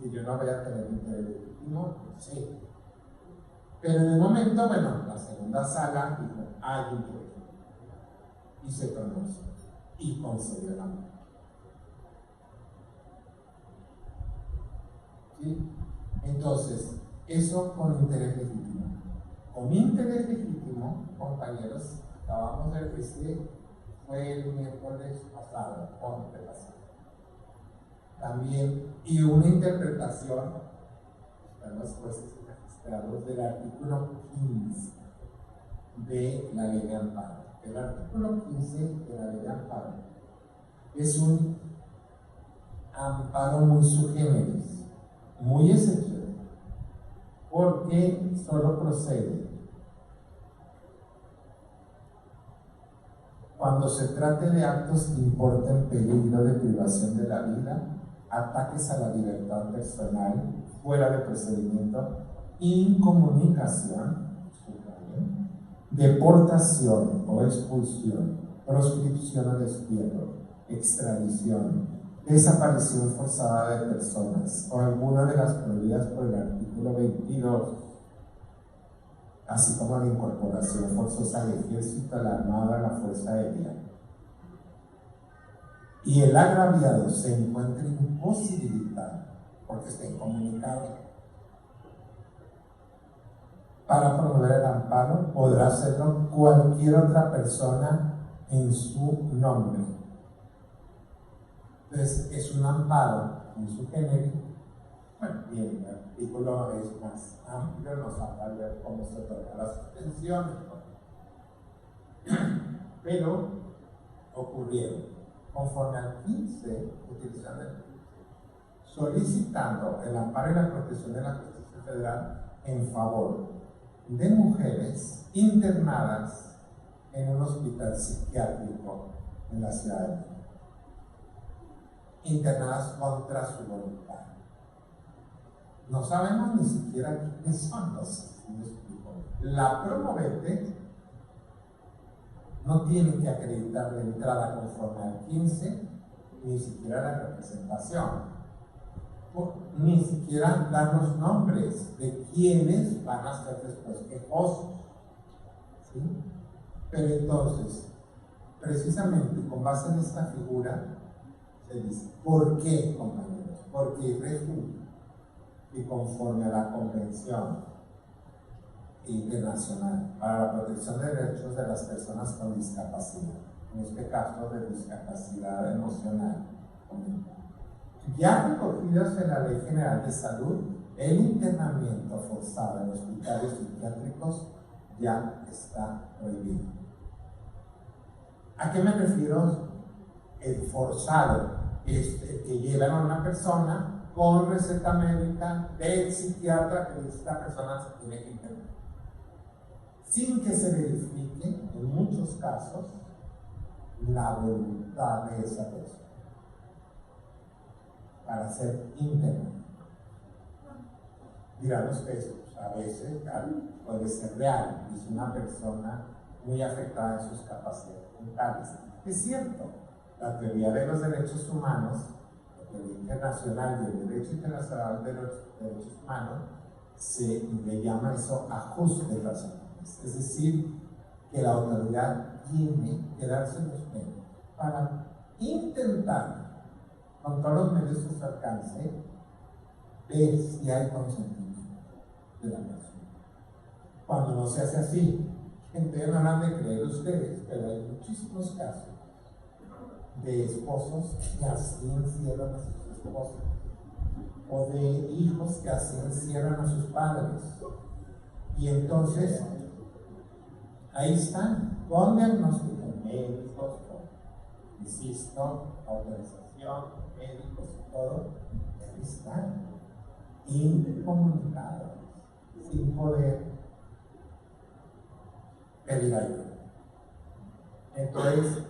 Yo no voy a tener interés legítimo, sí. Pero en el momento, bueno, la segunda sala dijo, hay interés y se pronunció y concedió la multa. ¿Sí? Entonces, eso con interés legítimo. Con interés legítimo, compañeros, acabamos de decir, fue el miércoles pasado, o antepasado. También, y una interpretación, para los jueces y magistrados, del artículo 15 de la ley de amparo. El artículo 15 de la ley de amparo es un amparo muy sui generis, muy excepcional, porque solo procede cuando se trate de actos que importen peligro de privación de la vida, ataques a la libertad personal fuera de procedimiento, incomunicación, deportación o expulsión, proscripción o destierro, extradición, desaparición forzada de personas o alguna de las prohibidas por el artículo 22, así como la incorporación forzosa al ejército, a la armada, a la fuerza aérea, y el agraviado se encuentra imposibilitado porque está incomunicado para promover el amparo, podrá hacerlo cualquier otra persona en su nombre. Entonces, es un amparo en su genérico. Bueno, y el artículo es más amplio, nos habla de cómo se tocan las suspensiones, ¿no? Pero ocurrieron, conforme al 15, utilizando el 15, solicitando el amparo y la protección de la Justicia Federal en favor de mujeres internadas en un hospital psiquiátrico en la Ciudad de México, internadas contra su voluntad. No sabemos ni siquiera quiénes son los. La promovente no tiene que acreditar la entrada conforme al 15, ni siquiera la representación, ni siquiera dar los nombres de quienes van a ser después quejosos. ¿Sí? Pero entonces, precisamente con base en esta figura, se dice, ¿por qué, compañeros? Porque resulta que conforme a la Convención Internacional para la Protección de Derechos de las Personas con Discapacidad, en este caso de discapacidad emocional, ya recogidos en la Ley General de Salud, el internamiento forzado en hospitales psiquiátricos ya está prohibido. ¿A qué me refiero? El forzado es el que llevan a una persona con receta médica del psiquiatra que esta persona se tiene que internar, sin que se verifique, en muchos casos, la voluntad de esa persona para ser interno. Dirán ustedes, pues a veces puede ser real, es una persona muy afectada en sus capacidades mentales. Es cierto, la teoría de los derechos humanos, la teoría internacional y el derecho internacional de los derechos humanos, se le llama eso ajustes razonables. Es decir, que la autoridad tiene que darse los medios para intentar con todos los medios a su alcance, ver si hay consentimiento de la persona. Cuando no se hace así, gente no han de creer ustedes, pero hay muchísimos casos de esposos que así encierran a sus esposas, o de hijos que así encierran a sus padres. Y entonces, ahí están, con diagnósticos médicos, con, insisto, autorización, médicos y todo, ahí están, incomunicados, sin poder pedir ayuda. Entonces,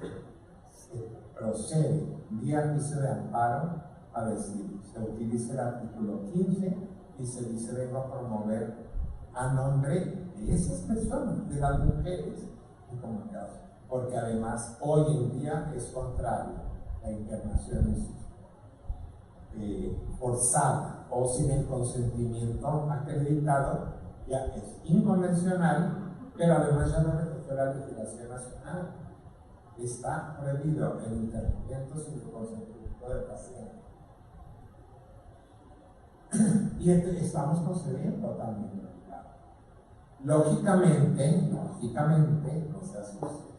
procede vía juicio de amparo a decir, se utiliza el artículo 15 y se dice vengo a promover a nombre de esas personas, de las mujeres incomunicadas, porque además hoy en día es contrario la internación forzada o sin el consentimiento acreditado, ya es inconvencional, pero además ya no recoge la legislación nacional. Está prohibido el internamiento sin el consentimiento del paciente. Y estamos procediendo también. Lógicamente, no se asuste.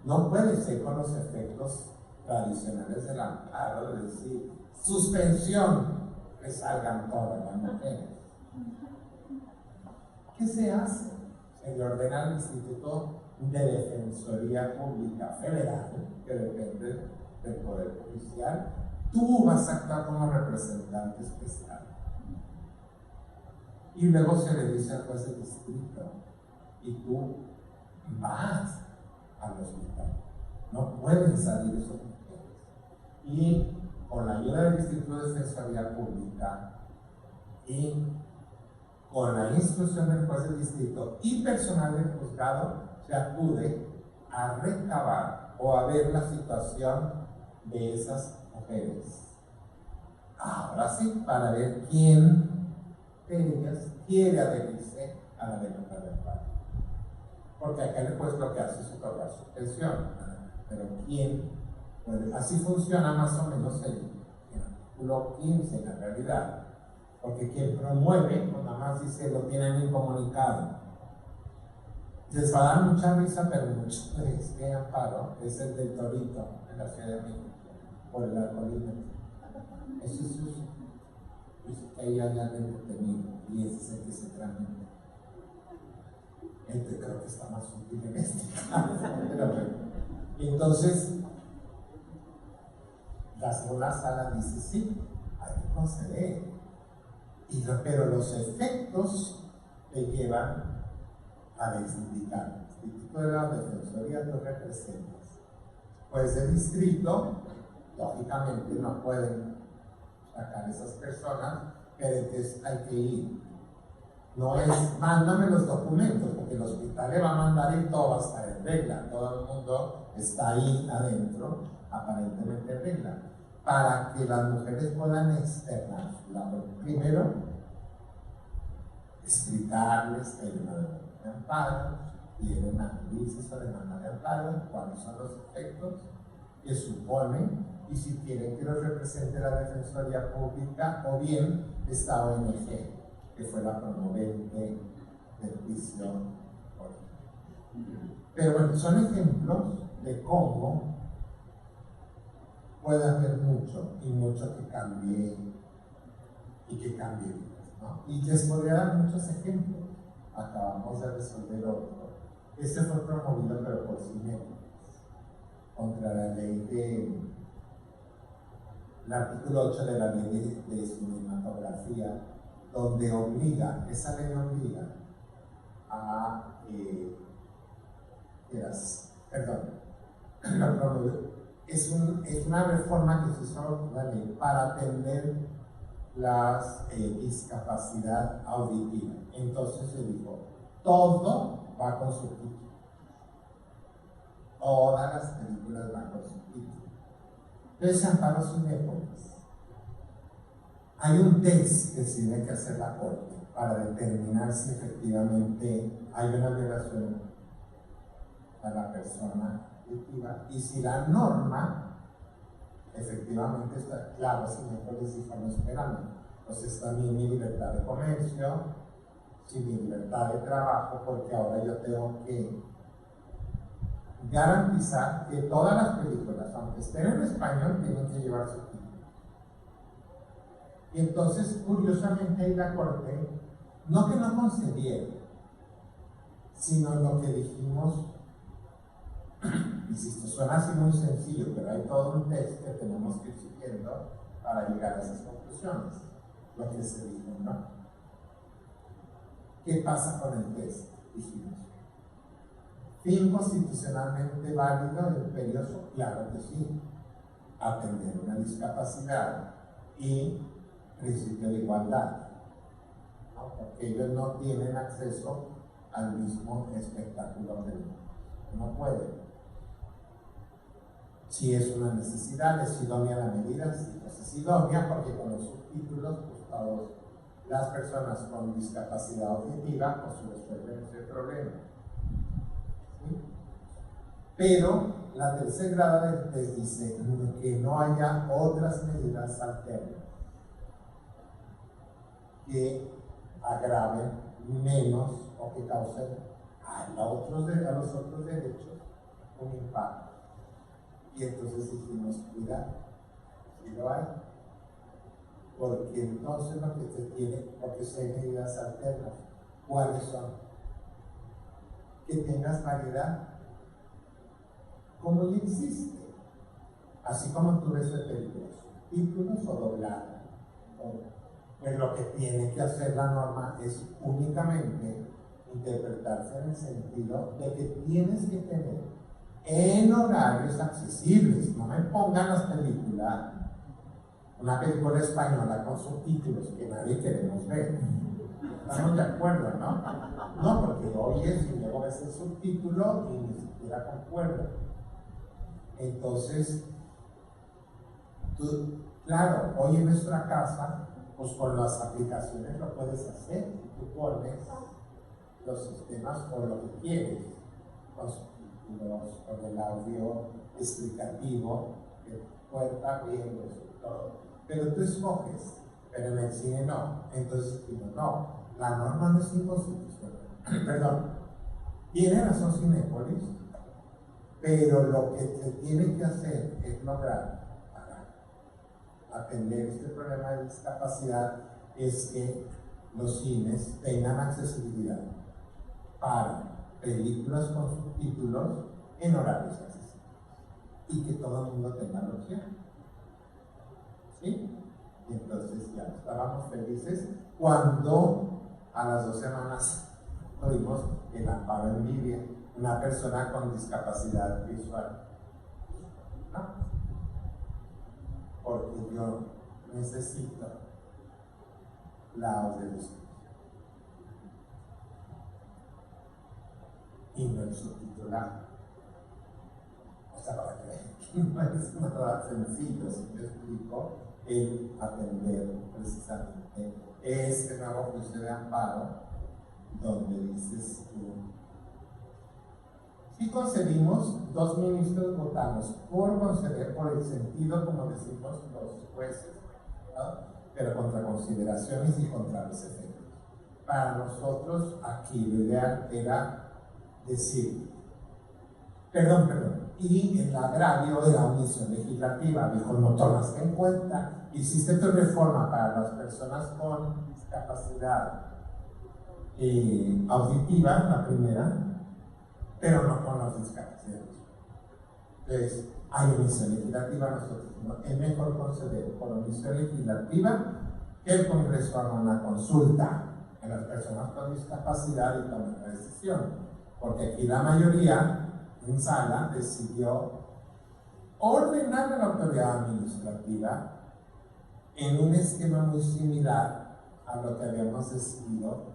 No puede ser con los efectos tradicionales del amparo, es decir, suspensión, que salgan todas las mujeres. ¿Qué se hace? Se le ordena al Instituto de Defensoría Pública Federal, que depende del Poder Judicial, tú vas a actuar como representante especial. Y luego se le dice al juez de distrito, y tú vas al hospital. No pueden salir esos mujeres. Y con la ayuda del Instituto de Defensoría Pública y con la instrucción del juez de distrito y personal del juzgado, se acude a recabar o a ver la situación de esas mujeres. Ahora sí, para ver quién de ellas quiere adherirse a la demanda del padre. Porque acá el juez lo que hace es otorgar suspensión. Pero quién puede, así funciona más o menos el artículo 15 en la realidad. Porque quien promueve, pues nada más dice lo tienen incomunicado. Les va a dar mucha risa, pero mucho de este amparo es el del Torito en la Ciudad de México, por el alcoholímetro. Eso es uso. Dice que ahí hay alguien detenido y ese es el que se tramita. Creo que está más útil en este caso. Entonces, la segunda sala dice sí, hay que conceder. Pero los efectos te llevan a desindicar. El Instituto de la Defensoría tú representas. Pues el distrito, lógicamente, no pueden sacar esas personas, pero entonces hay que ir. No es, mándame los documentos, porque el hospital le va a mandar y todo va a estar en regla. Todo el mundo está ahí adentro, aparentemente en regla. Para que las mujeres puedan externar. Primero, explicarles que hay una demanda de amparo, tienen análisis o demanda de amparo, cuáles son los efectos que suponen y si quieren que los represente la Defensoría Pública o bien esta ONG, que fue la promovente del juicio. Pero bueno, son ejemplos de cómo puede haber mucho y mucho que cambie y que cambie vidas, ¿no? Y les podría dar muchos ejemplos. Acabamos de resolver otro. Este fue promovido pero por Cinepolis contra la ley el artículo 8 de la ley de cinematografía, donde obliga, esa ley obliga a es una reforma que se hizo la ley para atender la discapacidad auditiva. Entonces se dijo, todo va con subtítulos. Todas las películas van con subtítulos. Entonces se amparó Cinépolis. Hay un test que se tiene que hacer la Corte para determinar si efectivamente hay una violación a la persona auditiva y si la norma efectivamente está claro, si Cinépolis dijo, no, espérame, pues está mi libertad de comercio, sin mi libertad de trabajo, porque ahora yo tengo que garantizar que todas las películas, aunque estén en español, tienen que llevar subtítulos. Y entonces, curiosamente, ahí la Corte, no que no concediera, sino lo que dijimos, insisto, suena así muy sencillo, pero hay todo un test que tenemos que ir siguiendo para llegar a esas conclusiones, lo que se dijo, ¿no? ¿Qué pasa con el test? Dijimos. ¿Fin constitucionalmente válido e imperioso? Claro que sí. Atender una discapacidad y principio de igualdad, ¿no? Porque ellos no tienen acceso al mismo espectáculo que no pueden. Si es una necesidad, es idónea la medida, sí, pues es idónea porque con los subtítulos, pues todas las personas con discapacidad auditiva, pues se resuelven ese problema. ¿Sí? Pero la tercera grada del test dice que no haya otras medidas alternas que agraven menos o que causen a los otros derechos un impacto. Y entonces dijimos, cuidado, si lo hay, porque entonces lo que se tiene, porque si hay medidas alternas, ¿cuáles son? Que tengas variedad, como ya existe, así como tú ves en películas, títulos o dobladas. Pues lo que tiene que hacer la norma es únicamente interpretarse en el sentido de que tienes que tener en horarios accesibles. No me pongan las películas, una película española con subtítulos que nadie queremos ver. Estamos de acuerdo, ¿no? No, porque oyes y luego ves el subtítulo y ni siquiera concuerda. Entonces, tú, claro, hoy en nuestra casa, pues con las aplicaciones lo puedes hacer. Tú pones los sistemas por lo que quieres, con subtítulos, con el audio explicativo, que puerta, bien, todo. Pero tú escoges, pero en el cine no. Entonces digo, no, la norma no es inconstitucional. Perdón, tiene razón Cinépolis, pero lo que se tiene que hacer es lograr atender este problema de discapacidad es que los cines tengan accesibilidad para películas con subtítulos en horarios accesibles y que todo el mundo tenga la opción. ¿Sí? Y entonces ya estábamos felices cuando a las 2 semanas tuvimos el amparo en Libia, una persona con discapacidad visual. ¿No? Porque yo necesito la audiodescripción y no el subtitulado. O sea, para que no es nada sencillo, si te explico, el atender precisamente este nuevo juicio de amparo, donde dices tú, si concedimos, 2 ministros votamos por conceder, por el sentido, como decimos los jueces, ¿no? Pero contra consideraciones y contra los efectos. Para nosotros, aquí lo ideal era decir, perdón, y el agravio era omisión legislativa, dijo, no tomaste en cuenta, hiciste tu reforma para las personas con discapacidad auditiva, la primera, pero no con los discapacitados. Entonces, hay omisión legislativa, nosotros no, es mejor conceder por omisión legislativa que el Congreso haga una consulta a las personas con discapacidad y tome la decisión, porque aquí la mayoría en sala decidió ordenar a la autoridad administrativa en un esquema muy similar a lo que habíamos decidido,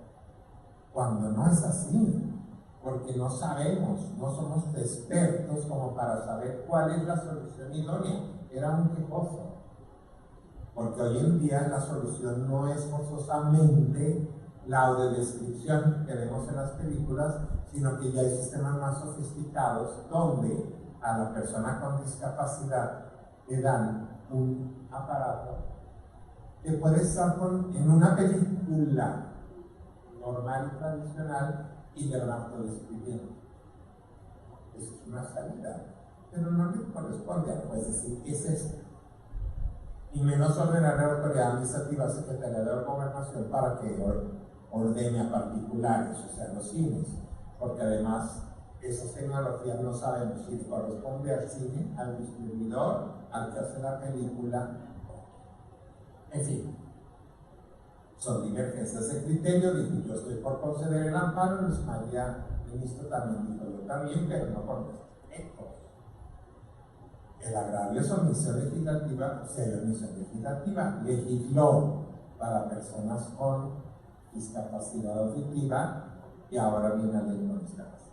cuando no es así. Porque no sabemos, no somos expertos como para saber cuál es la solución idónea. Era un quejoso. Porque hoy en día la solución no es forzosamente la audiodescripción que vemos en las películas, sino que ya hay sistemas más sofisticados donde a la persona con discapacidad le dan un aparato que puede estar en una película normal y tradicional y de rato describiendo. Eso es una salida, pero no le corresponde a juez decir, es esto. Y menos ordenar a la autoridad administrativa secretaria de la gobernación para que ordene a particulares, o sea, los cines, porque además esas tecnologías no sabemos si corresponde al cine, al distribuidor, al que hace la película, en fin. Son divergencias de criterio. Dije, yo estoy por conceder el amparo, Luis María, ministro, también dijo, yo también, pero no con respeto. El agravio es omisión legislativa, o sea, la omisión legislativa legisló para personas con discapacidad auditiva y ahora viene la ley con discapacidad.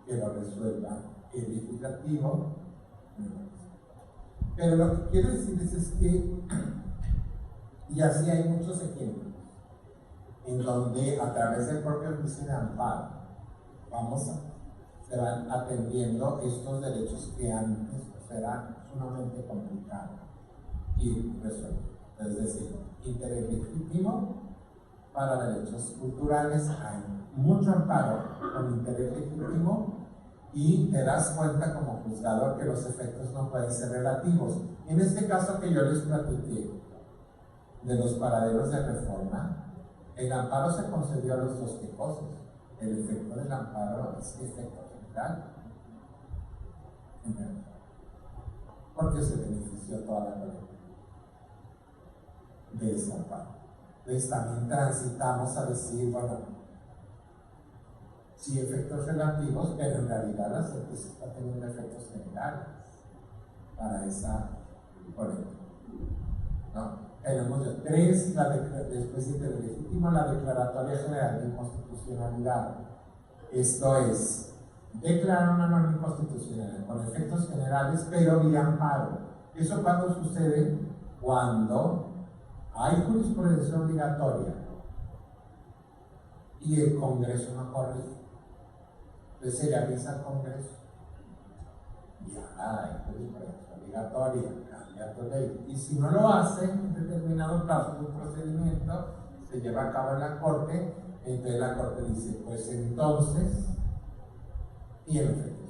Que lo resuelva el legislativo. Pero lo que quiero decirles es que, y así hay muchos ejemplos, en donde a través del propio juicio de amparo se van atendiendo estos derechos que antes serán sumamente complicados y resueltos. Es decir, interés legítimo para derechos culturales, hay mucho amparo con interés legítimo y te das cuenta como juzgador que los efectos no pueden ser relativos. En este caso que yo les platiqué de los paraderos de Reforma, el amparo se concedió a los dos quejosos. El efecto del amparo es efecto general, porque se benefició toda la colectividad de ese amparo. Entonces también transitamos a decir, bueno, sí, efectos relativos, pero en realidad la sentencia está teniendo efectos generales para esa colectividad, ¿no? Tenemos tres, después de legítimo, la declaratoria general de inconstitucionalidad. Esto es, declarar una norma inconstitucional con efectos generales, pero vía amparo. ¿Eso cuándo sucede? Cuando hay jurisprudencia obligatoria y el Congreso no corrige. Entonces se le avisa al Congreso. Ya hay jurisprudencia obligatoria, cambia tu ley. Y si no lo hace en determinado plazo de un procedimiento, se lleva a cabo en la Corte, entonces la Corte dice, pues entonces, y en efecto.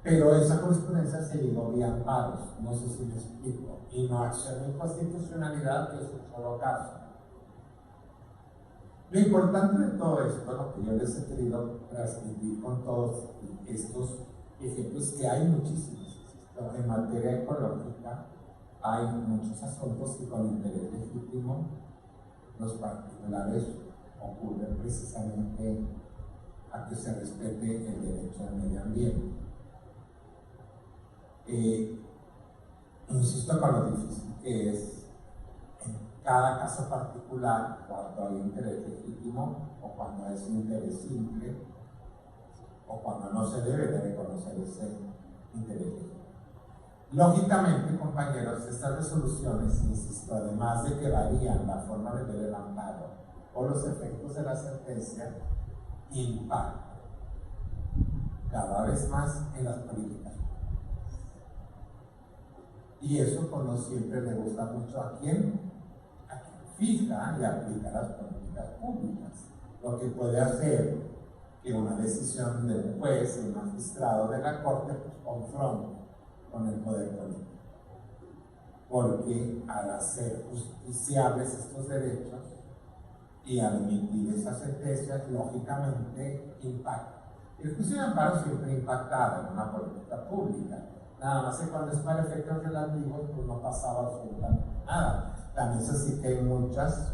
Pero esa jurisprudencia se llegó vía amparos, no sé si me explico, y no acción de inconstitucionalidad, que es un solo caso. Lo importante de todo esto, lo que yo les he querido transmitir con todos estos ejemplos, que hay muchísimos. En materia ecológica hay muchos asuntos que con interés legítimo los particulares ocurren precisamente a que se respete el derecho al medio ambiente. Insisto con lo difícil que es en cada caso particular, cuando hay interés legítimo o cuando es interés simple o cuando no se debe de reconocer ese interés legítimo. Lógicamente, compañeros, estas resoluciones, insisto, además de que varían la forma de ver el amparo o los efectos de la sentencia, impactan cada vez más en las políticas. Y eso, pues, no siempre le gusta mucho a quien fija y aplica las políticas públicas, lo que puede hacer que una decisión de un juez, de un magistrado de la Corte, pues, confronte con el poder político, porque al hacer justiciables estos derechos y al emitir esas sentencias, lógicamente impacta. El juicio de amparo siempre impactaba en una política pública, nada más que cuando es para efectos relativos, pues no pasaba absolutamente nada. También es así que hay muchas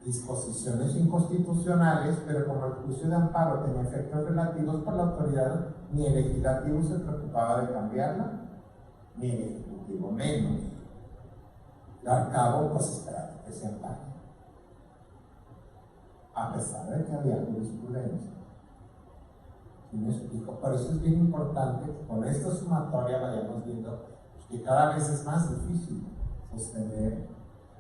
disposiciones inconstitucionales, pero como el juicio de amparo tenía efectos relativos, por la autoridad ni el legislativo se preocupaba de cambiarla, ni el ejecutivo menos. Y al cabo, pues esperaba que se ampare, a pesar de que había jurisprudencia. ¿Sí me explico? Por eso es bien importante que con esta sumatoria vayamos viendo que cada vez es más difícil sostener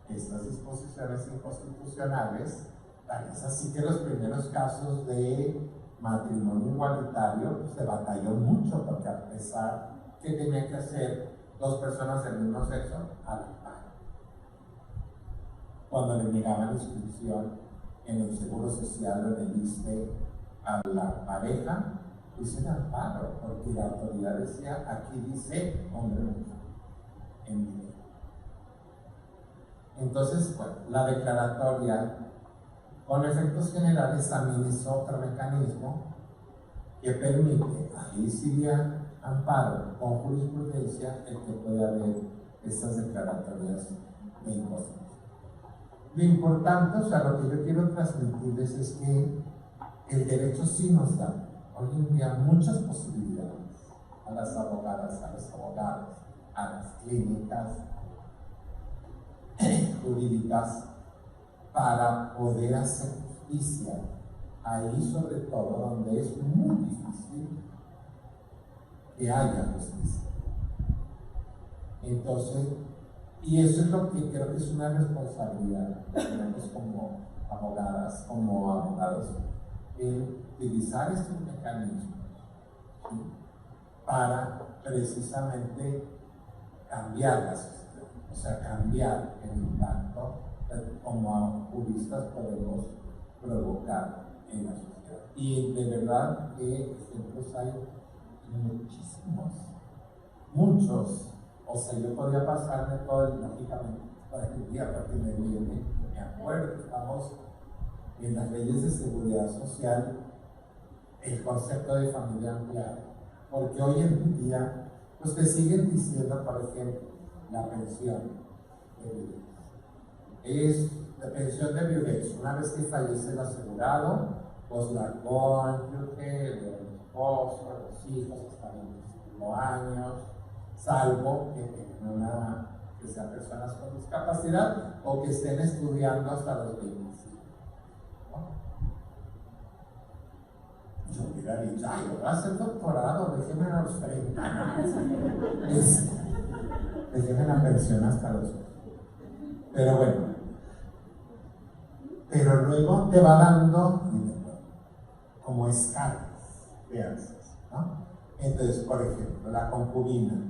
estas disposiciones inconstitucionales. Tal es así que los primeros casos de matrimonio igualitario se batalló mucho, porque a pesar ¿qué tenían que hacer dos personas del mismo sexo? Al amparo. Cuando le negaban inscripción en el Seguro Social o en el ISSSTE a la pareja, pues era amparo, porque la autoridad decía, aquí dice hombre o mujer, en dinero. Entonces, bueno, la declaratoria, con efectos generales, también es otro mecanismo que permite, ahí sí ya amparo con jurisprudencia, el que pueda haber estas declaratorias de impuestos. Lo importante, o sea, lo que yo quiero transmitirles es que el derecho sí nos da hoy en día muchas posibilidades a las abogadas, a los abogados, a las clínicas jurídicas para poder hacer justicia. Ahí sobre todo donde es muy difícil que haya justicia. Entonces, y eso es lo que creo que es una responsabilidad que tenemos como abogadas, como abogados, el utilizar estos mecanismos, ¿sí?, para precisamente cambiar la sociedad, o sea, cambiar el impacto que como juristas podemos provocar en la sociedad. Y de verdad que ejemplos hay muchísimos, muchos. O sea, yo podría pasarme todo el, lógicamente, para que el día, porque me acuerdo que estamos en las leyes de seguridad social, el concepto de familia ampliada, porque hoy en día, pues te siguen diciendo, por ejemplo, la pensión de viudez. Es la pensión de viudez, una vez que fallece el asegurado, pues la cónyuge, el esposo, los hijos hasta 25 años, salvo que tengan que sean personas con discapacidad o que estén estudiando hasta los 25. ¿No? Yo hubiera dicho, ay, voy a hacer doctorado, déjenme a los 30 años. Déjenme la pensión hasta los 30. Pero bueno, pero luego te va dando como escalas de alzas, ¿no? Entonces, por ejemplo, la concubina.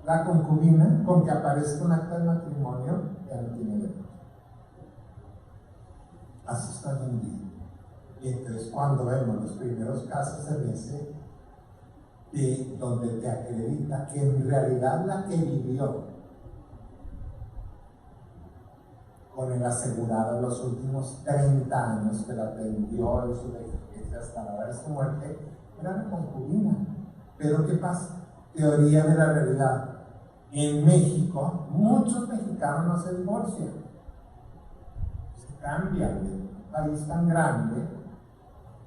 La concubina, con que aparezca un acta de matrimonio, ya no tiene derecho. Así está hoy en día. Y entonces, cuando vemos los primeros casos en ese, donde te acredita que en realidad la que vivió con el asegurado los últimos 30 años que la atendió en su vejez hasta la hora de su muerte, era la concubina. Pero ¿qué pasa? Teoría de la realidad. En México, muchos mexicanos no se divorcian. Se cambian de un país tan grande,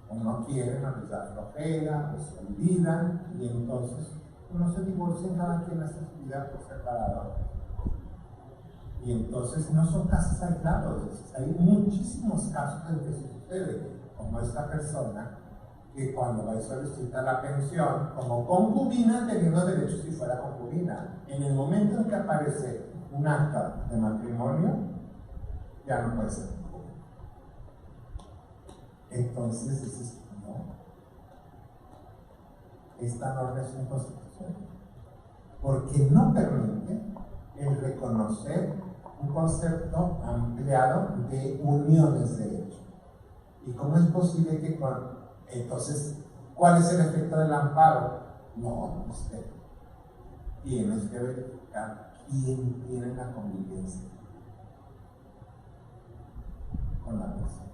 o no quieren, o les da flojera, o se olvidan, y entonces no se divorcian, cada quien hace su vida por separado. Y entonces no son casos aislados, hay muchísimos casos en que sucede, como esta persona que cuando va a solicitar la pensión, como concubina, teniendo derecho si fuera concubina, en el momento en que aparece un acta de matrimonio, ya no puede ser concubina. Entonces dices, no, esta norma es inconstitucional, porque no permite el reconocer un concepto ampliado de uniones de hecho. ¿Y cómo es posible que entonces, ¿cuál es el efecto del amparo? No, usted tienes que verificar quién tiene la convivencia con la persona.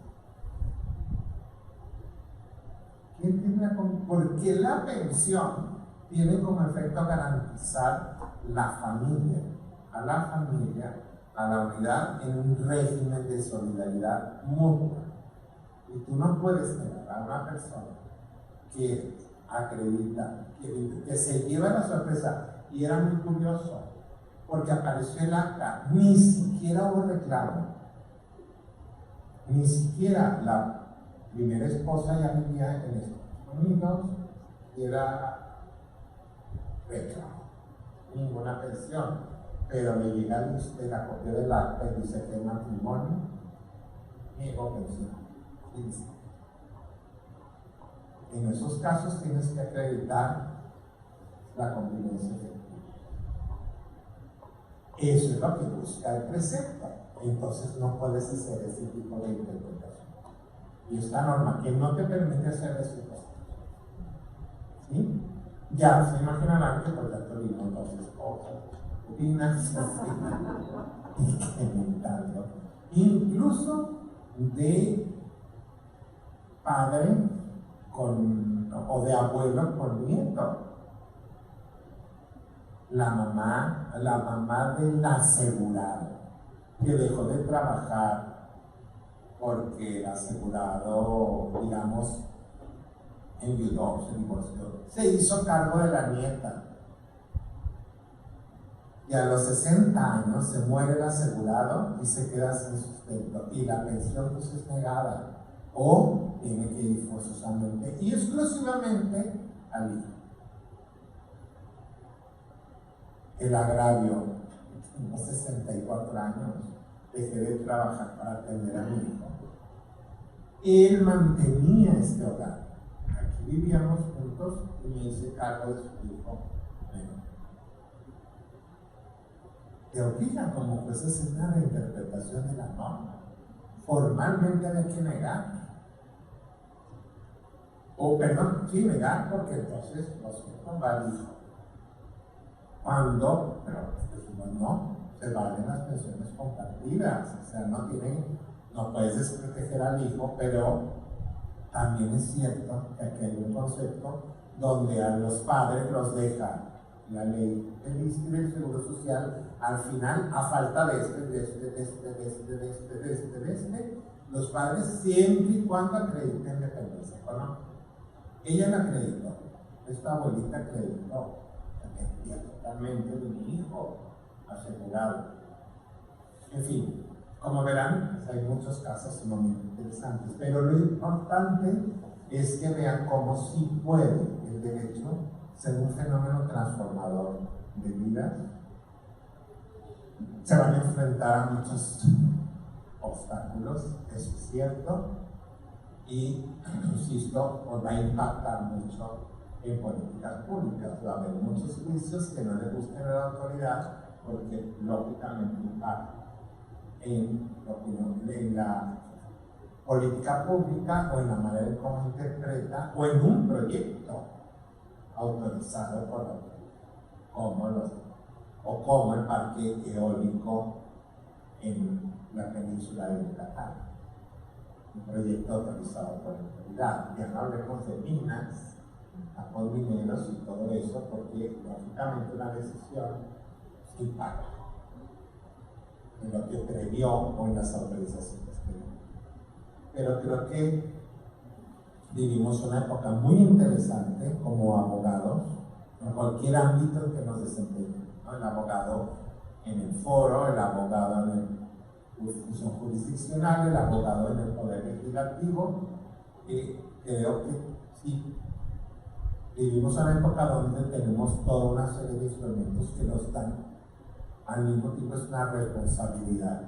¿Quién tiene la convivencia? Porque la pensión tiene como efecto garantizar la familia, a la familia, a la unidad en un régimen de solidaridad mutua. Y tú no puedes negar a una persona que acredita, que se lleva la sorpresa. Y era muy curioso, porque apareció el acta, ni siquiera hubo reclamo, ni siquiera la primera esposa ya vivía en Estados Unidos, y era reclamo, ninguna pensión, pero le llega la copia del acta y dice que el matrimonio niego pensión. En esos casos tienes que acreditar la convivencia efectiva. Eso es lo que busca el precepto. Entonces no puedes hacer ese tipo de interpretación. Y esta norma que no te permite hacer eso, ¿sí? Ya se imaginarán que por tanto vino entonces cosas, divinas, incrementando, incluso de padre o de abuelo con nieto. La mamá del asegurado que dejó de trabajar porque el asegurado, digamos, enviudó, se divorció, se hizo cargo de la nieta. Y a los 60 años se muere el asegurado y se queda sin sustento. Y la pensión pues es negada. O tiene que ir forzosamente y exclusivamente al hijo. El agravio, tengo 64 años, dejé de trabajar para atender a mi hijo. Él mantenía este hogar. Aquí vivíamos juntos y me hice cargo de su hijo. Te obliga como juez a hacer una reinterpretación de la norma. Formalmente había que negar. Negar porque entonces los hijos va al hijo. Cuando, pero pues, no, se valen las pensiones compartidas, o sea, no puedes desproteger al hijo, pero también es cierto que aquí hay un concepto donde a los padres los deja la ley del ISSSTE y del Seguro Social, al final, a falta de los padres siempre y cuando acrediten dependencia económica. Ella la acreditó, esta abuelita acreditó, dependía totalmente de mi hijo asegurado. En fin, como verán, pues hay muchos casos sumamente interesantes, pero lo importante es que vean cómo sí puede el derecho ser un fenómeno transformador de vidas. Se van a enfrentar a muchos obstáculos, eso es cierto, y, insisto, os va a impactar mucho en políticas públicas. Va a haber muchos juicios que no le gusten a la autoridad porque lógicamente impacta en la política pública o en la manera en cómo interpreta o en un proyecto autorizado por la autoridad, como el parque eólico en la península de Yucatán, un proyecto autorizado por la autoridad. Ya no hablemos de minas, campos mineros y todo eso, porque lógicamente una decisión impacta en lo que previó o en las autorizaciones que dio. Pero creo que vivimos una época muy interesante como abogados, en cualquier ámbito en que nos desempeñemos, ¿no? El abogado en el foro, el abogado en la función jurisdiccional, el abogado en el poder legislativo. Creo que sí, vivimos una época donde tenemos toda una serie de instrumentos que nos dan, al mismo tiempo es una responsabilidad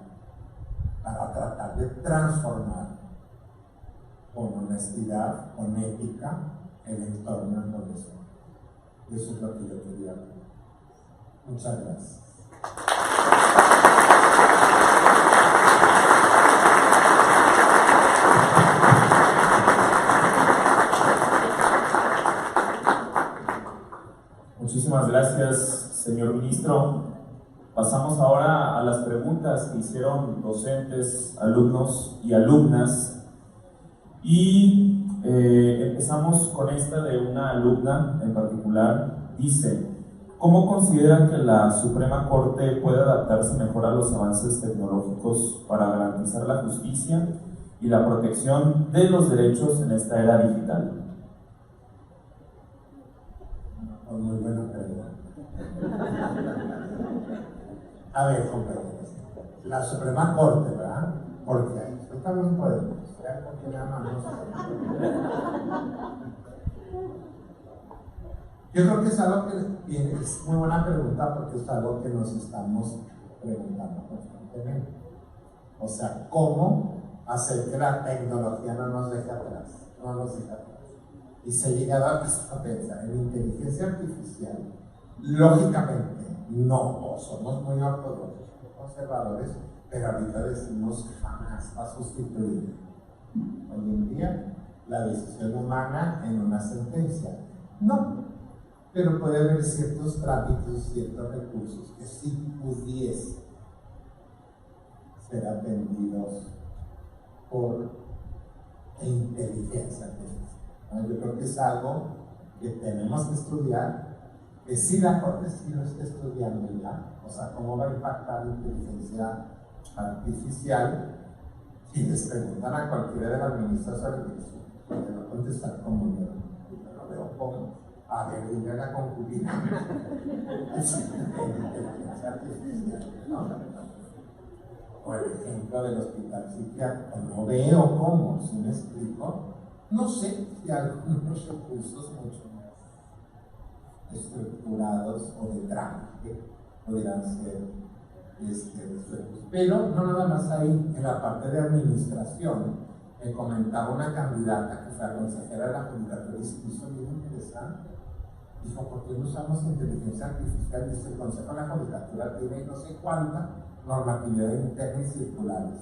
para tratar de transformar con honestidad, con ética, el entorno en donde somos. Eso es lo que yo quería decir. Muchas gracias. Muchísimas gracias, señor ministro. Pasamos ahora a las preguntas que hicieron docentes, alumnos y alumnas. Y empezamos con esta de una alumna en particular. Dice: ¿cómo considera que la Suprema Corte puede adaptarse mejor a los avances tecnológicos para garantizar la justicia y la protección de los derechos en esta era digital? Muy buena pregunta. A ver, compañeros, la Suprema Corte, ¿verdad? Porque esto también podemos, porque nada más no Yo creo que es algo que es muy buena pregunta, porque es algo que nos estamos preguntando constantemente. O sea, ¿cómo hacer que la tecnología no nos deje atrás? Y se ha llegado a pensar en inteligencia artificial Lógicamente, no, somos muy ortodoxos, conservadores, pero ahorita decimos jamás va a sustituir hoy en día la decisión humana en una sentencia. No, pero puede haber ciertos trámites, ciertos recursos que sí pudiesen ser atendidos por inteligencia artificial, ¿no? Yo creo que es algo que tenemos que estudiar, que sí la Corte sí lo está estudiando ya, o sea, cómo va a impactar la inteligencia artificial. Si les preguntan a cualquiera de las ministras sobre eso, puede no contestar como yo lo veo como, a ver, dime la concubina. Inteligencia artificial, ¿no? O el ejemplo del hospital psiquiátrico, no veo cómo, si me explico, no sé si algunos recursos mucho más estructurados o de trámite pudieran ser resueltos. Pero no nada más ahí, en la parte de administración, me comentaba una candidata que fue la consejera de la Judicatura y se hizo bien interesante. Dijo, ¿por qué no usamos inteligencia artificial? Dice, el Consejo de la Judicatura tiene no sé cuánta normatividad interna y circulares.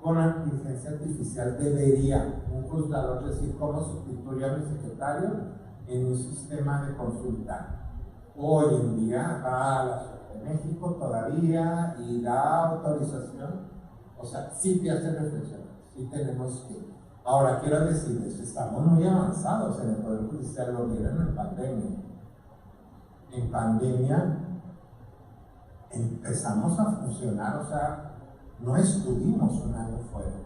Con la inteligencia artificial debería un juzgador decir cómo sustituye a mi secretario en un sistema de consulta. Hoy en día va a la Ciudad de México todavía y da autorización. O sea, sí te hace reflexionar, sí tenemos que. Ahora quiero decirles, estamos muy avanzados en el Poder Judicial, lo vieron en pandemia. En pandemia empezamos a funcionar, o sea, no estuvimos un año fuera,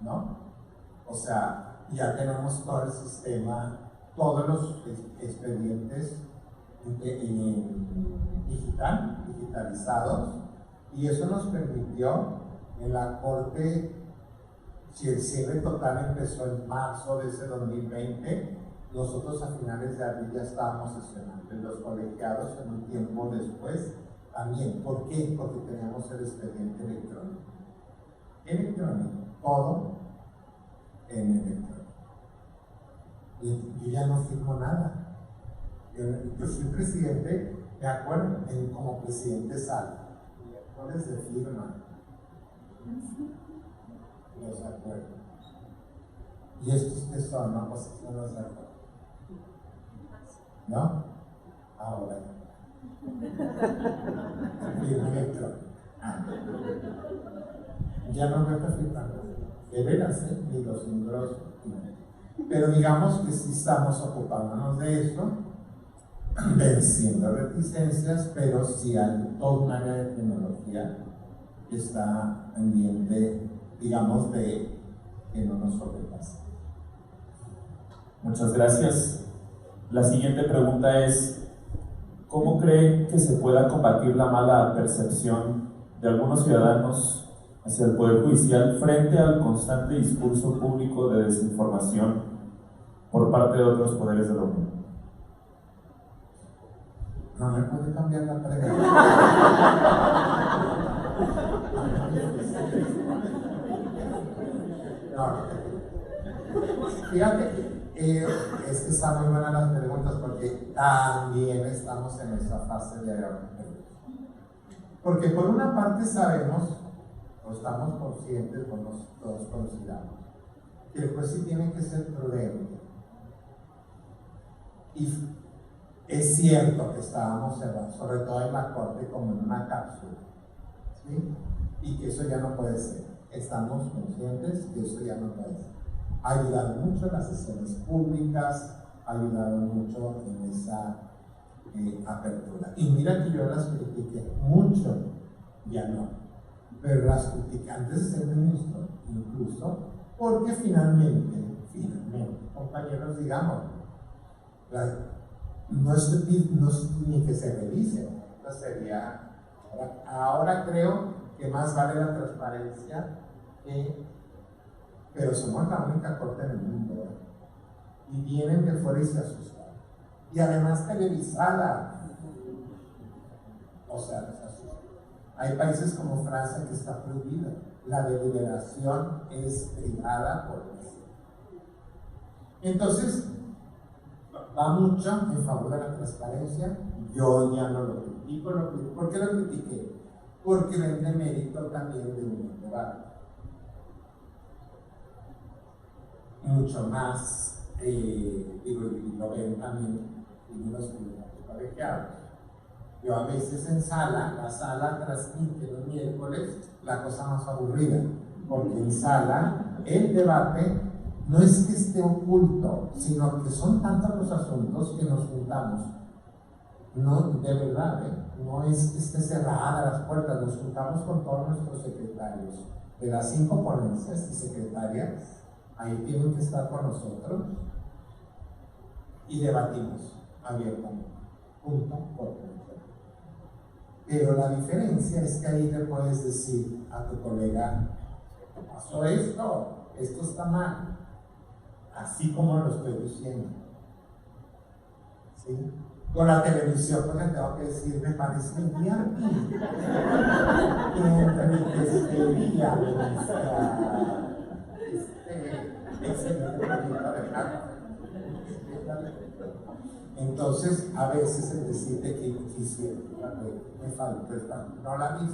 ¿no? O sea, ya tenemos todo el sistema, todos los expedientes digitalizados, y eso nos permitió en la Corte, si el cierre total empezó en marzo de ese 2020, nosotros a finales de abril ya estábamos sesionando, y los colegiados en un tiempo después también. ¿Por qué? Porque teníamos el expediente electrónico. Electrónico, todo en electrónico. Yo ya no firmo nada. Yo soy presidente, me acuerdo, como presidente salvo, miércoles de firma. Los acuerdos. ¿Y estos que son? No, pues son los acuerdos. ¿No? Ahora. Firma electrónica. Ya no me está firmando. De veras, ni los ingresos. Pero digamos que sí estamos ocupándonos de eso, venciendo reticencias, pero sí hay toda una área de tecnología que está pendiente, digamos, de que no nos sobrepase. Muchas gracias. La siguiente pregunta es, ¿cómo cree que se pueda combatir la mala percepción de algunos ciudadanos hacia el Poder Judicial frente al constante discurso público de desinformación por parte de otros poderes de la Unión? No me puede cambiar la pregunta. No, fíjate, es que están muy buenas las preguntas porque también estamos en esa fase de preguntas. Porque por una parte sabemos, o estamos conscientes, o todos consideramos, que el juez sí tiene que ser prudente. Y es cierto que estábamos cerrados, sobre todo en la Corte, como en una cápsula, ¿sí? Y que eso ya no puede ser. Estamos conscientes que eso ya no puede ser. Ha ayudado mucho las sesiones públicas, ha ayudado mucho en esa apertura. Y mira que yo las critiqué mucho, ya no, pero las critiqué antes de ser ministro, incluso, porque finalmente, compañeros, digamos, no es ni que se revise, sería, ahora creo que más vale la transparencia, pero somos la única corte en el mundo, y vienen de fuera y se asustan, y además televisada, o sea, les asusta. Hay países como Francia que está prohibida, la deliberación es privada por ley. Entonces, va mucho en favor de la transparencia. Yo ya no lo critico. ¿Por qué lo critiqué? Porque ven de mérito también de un debate. Mucho más, y lo ven también en los colegiados. Yo a veces en la sala transmite los miércoles la cosa más aburrida, porque en sala el debate no es que esté oculto, sino que son tantos los asuntos que nos juntamos. No, de verdad, no es que esté cerrada las puertas, nos juntamos con todos nuestros secretarios de las 5 ponencias y secretarias, ahí tienen que estar con nosotros y debatimos abiertamente, punto por punto. Pero la diferencia es que ahí le puedes decir a tu colega, pasó esto está mal, así como lo estoy diciendo. ¿Sí? Con la televisión, pues le tengo que decir, me parece un día que enriquecería excelente proyecto de carta. Entonces, a veces el decirte que quisiera, me falta, no la vi,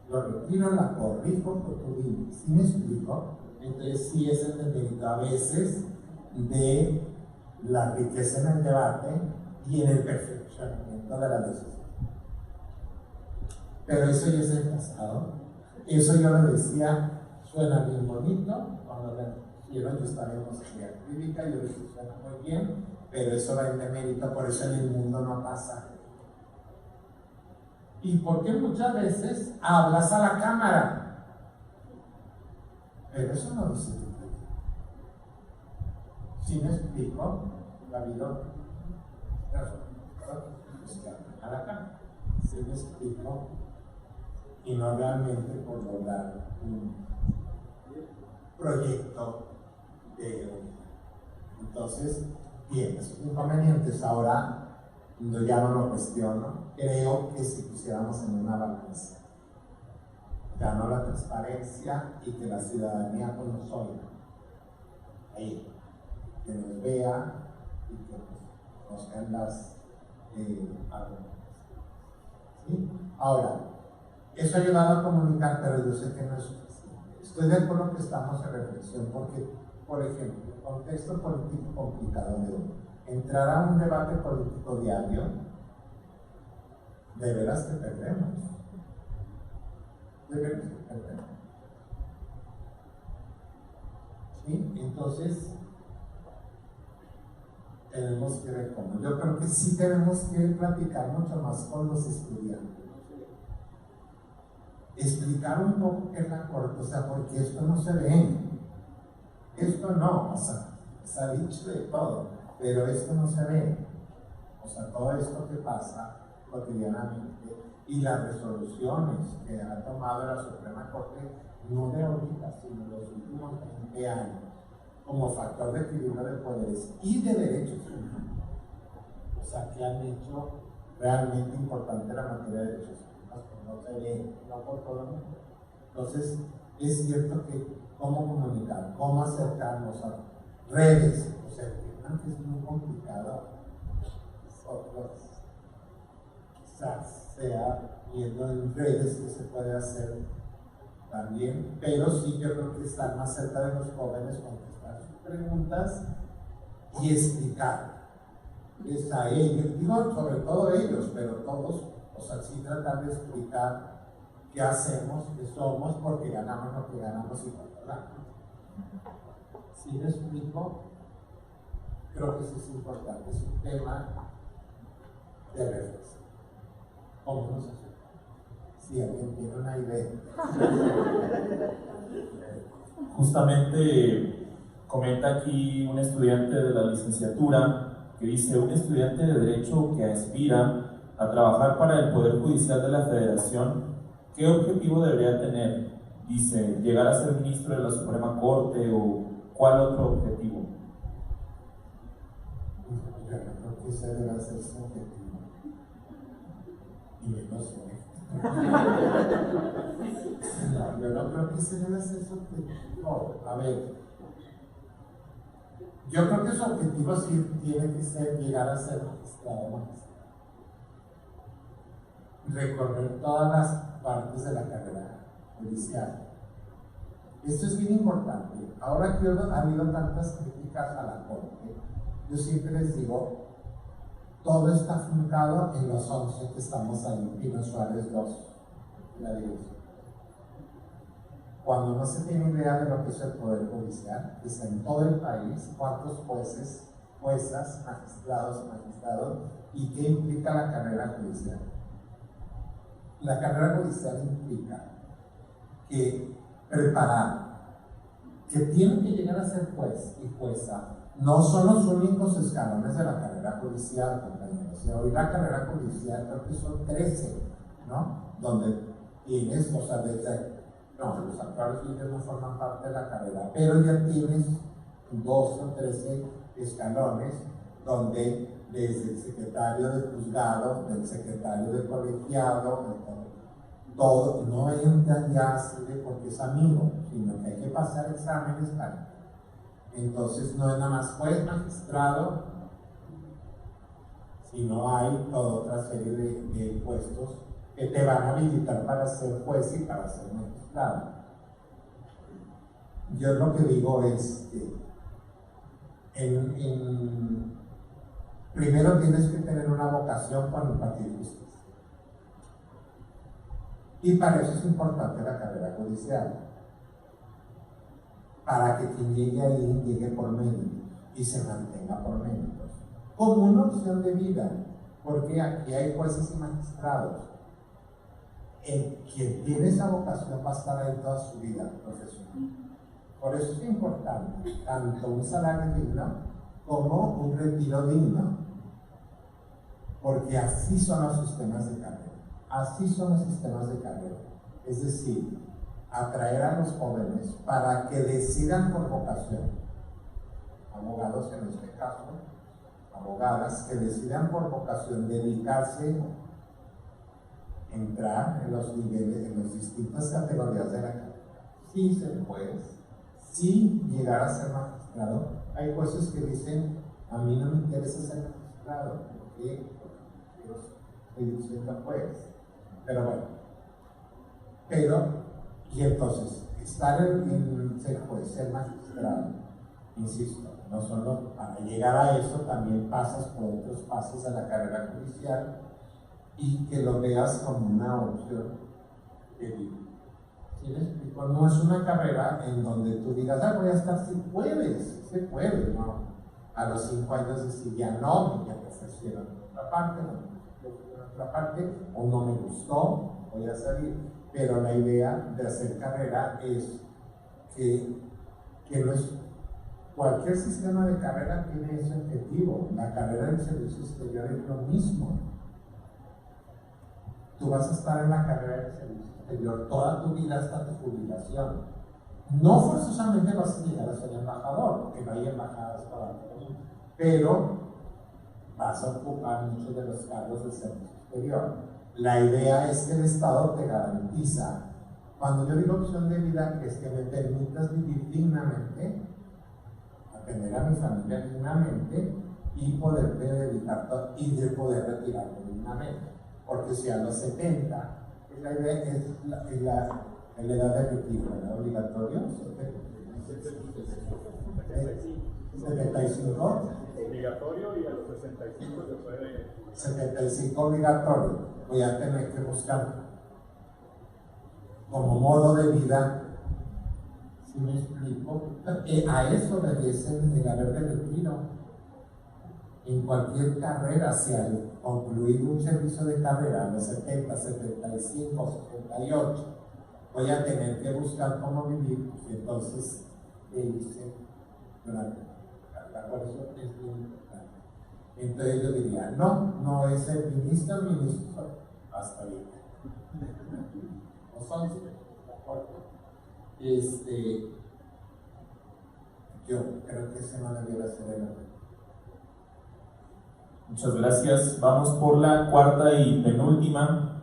lo retiro, la corrijo, por tu vida. ¿Sí me explico? Entonces, sí es el mérito a veces de la riqueza en el debate y en el perfeccionamiento de la decisión. Pero eso ya es el pasado. Eso yo le decía, suena bien bonito, cuando le quiero, yo estaremos en la clínica, yo les suena muy bien, pero eso va en demérito, por eso en el mundo no pasa. Y porque muchas veces hablas a la cámara, pero eso no dice tu proyecto. ¿Sí me explico? La vida a la cámara. ¿Sí me explico? Y no realmente por lograr un proyecto de unidad. Entonces, bien, esos inconvenientes ahora ya no lo cuestiono. Creo que si pusiéramos en una balanza, ganó la transparencia y que la ciudadanía pues nos oiga, ahí, que nos vea y que nos conozcan las argumentos. ¿Sí? Ahora, eso ha ayudado a comunicar, pero yo sé que no es suficiente. Estoy de acuerdo que estamos en reflexión porque, por ejemplo, el contexto político complicado de hoy, entrar a un debate político diario, de veras que perdemos. De veras que perdemos. ¿Sí? Entonces, tenemos que ver cómo. Yo creo que sí tenemos que platicar mucho más con los estudiantes. Explicar un poco qué es la corte, o sea, porque esto no se ve. Esto no, o sea, se ha dicho de todo, pero esto no se ve. O sea, todo esto que pasa cotidianamente y las resoluciones que ha tomado la Suprema Corte, no de ahorita, sino en los últimos 20 años, como factor de equilibrio de poderes y de derechos humanos. O sea, que han hecho realmente importante la materia de derechos humanos, pues no se ve, no por todo el mundo. Entonces, es cierto que cómo comunicar, cómo acercarnos a redes, o sea, que es muy complicado. Nosotros, quizás sea viendo en redes que se puede hacer también, pero sí yo creo que estar más cerca de los jóvenes, contestar sus preguntas y explicar a ellos, digo sobre todo ellos, pero todos, o sea, sí tratar de explicar qué hacemos, qué somos, porque ganamos lo que ganamos y cuánto ganamos. ¿Sí me explico? Creo que eso es importante, es un tema de reflexión. ¿Cómo nos hacemos? Si alguien tiene una idea. Justamente comenta aquí un estudiante de la licenciatura que dice: un estudiante de Derecho que aspira a trabajar para el Poder Judicial de la Federación, ¿qué objetivo debería tener? Dice, ¿llegar a ser ministro de la Suprema Corte o cuál otro objetivo? Yo no creo que ese debe ser su objetivo. Y menos hoy. No, yo no creo que ese debe ser su objetivo. A ver, Yo creo que su objetivo sí tiene que ser llegar a ser magistrado, magistrado. Recorrer todas las partes de la carrera judicial. Esto es bien importante. Ahora que ha habido tantas críticas a la Corte, yo siempre les digo, todo está fincado en los 11 que estamos ahí, Pino Suárez 2, la dirección. Cuando no se tiene idea de lo que es el Poder Judicial, que está en todo el país, cuántos jueces, juezas, magistrados, y qué implica la carrera judicial. La carrera judicial implica que preparar, que tienen que llegar a ser juez y jueza, no son los únicos escalones de la carrera judicial, compañeros. Y hoy la carrera judicial creo que son 13, ¿no? Donde tienes, o sea, los actuales jueces no forman parte de la carrera, pero ya tienes 12 o 13 escalones donde desde el secretario del juzgado, del secretario del colegiado, todo, no entran ya así de porque es amigo, sino que hay que pasar exámenes para. Entonces no es nada más juez, magistrado, sino hay toda otra serie de puestos que te van a habilitar para ser juez y para ser magistrado. Yo lo que digo es que primero tienes que tener una vocación para impartir justicia. Y para eso es importante la carrera judicial. Para que quien llegue ahí llegue por méritos y se mantenga por méritos. Como una opción de vida, porque aquí hay jueces y magistrados. Quien tiene esa vocación va a estar ahí toda su vida profesional. Por eso es importante tanto un salario digno como un retiro digno, porque así son los sistemas de carrera. Así son los sistemas de carrera. Es decir, atraer a los jóvenes para que decidan por vocación. Abogados en este caso, abogadas que decidan por vocación dedicarse, entrar en los niveles, en las distintas categorías de la carrera. Sí ser juez, sí llegar a ser magistrado. Hay jueces que dicen, a mí no me interesa ser magistrado, porque yo estoy siendo juez. Pero bueno, y entonces, estar en ser juez, ser magistrado, insisto, no solo para llegar a eso, también pasas por otros pasos de la carrera judicial y que lo veas como una opción de vida. ¿Sí me explico? No es una carrera en donde tú digas, voy a estar, si puedes, se puede, ¿no? A los 5 años decir, ya no, ya me ofrecieron otra parte, o no me gustó, voy a salir. Pero la idea de hacer carrera es que no es, cualquier sistema de carrera tiene ese objetivo. La carrera del servicio exterior es lo mismo. Tú vas a estar en la carrera del servicio exterior toda tu vida hasta tu jubilación. No forzosamente vas a llegar a ser embajador, porque no hay embajadas para todo el mundo, pero vas a ocupar muchos de los cargos del servicio exterior. La idea es que el Estado te garantiza, cuando yo digo opción de vida, es que me permitas vivir dignamente, atender a mi familia dignamente y poderte dedicar y de poder retirarme dignamente. Porque si a los 70, la idea es la edad de retiro, ¿verdad? Obligatorio, 75. Obligatorio y a los 65 se puede. 75 obligatorio. Voy a tener que buscar como modo de vida, ¿sí me explico? A eso obedece el haber de retiro. En cualquier carrera, si al concluir un servicio de carrera a los 70, 75, 78, voy a tener que buscar cómo vivir, y entonces hice durante por eso es bien importante. Entonces yo diría, no es el ministro, hasta ahorita. Los 11, yo creo que ese no debiera ser el objetivo. Muchas gracias. Vamos por la cuarta y penúltima.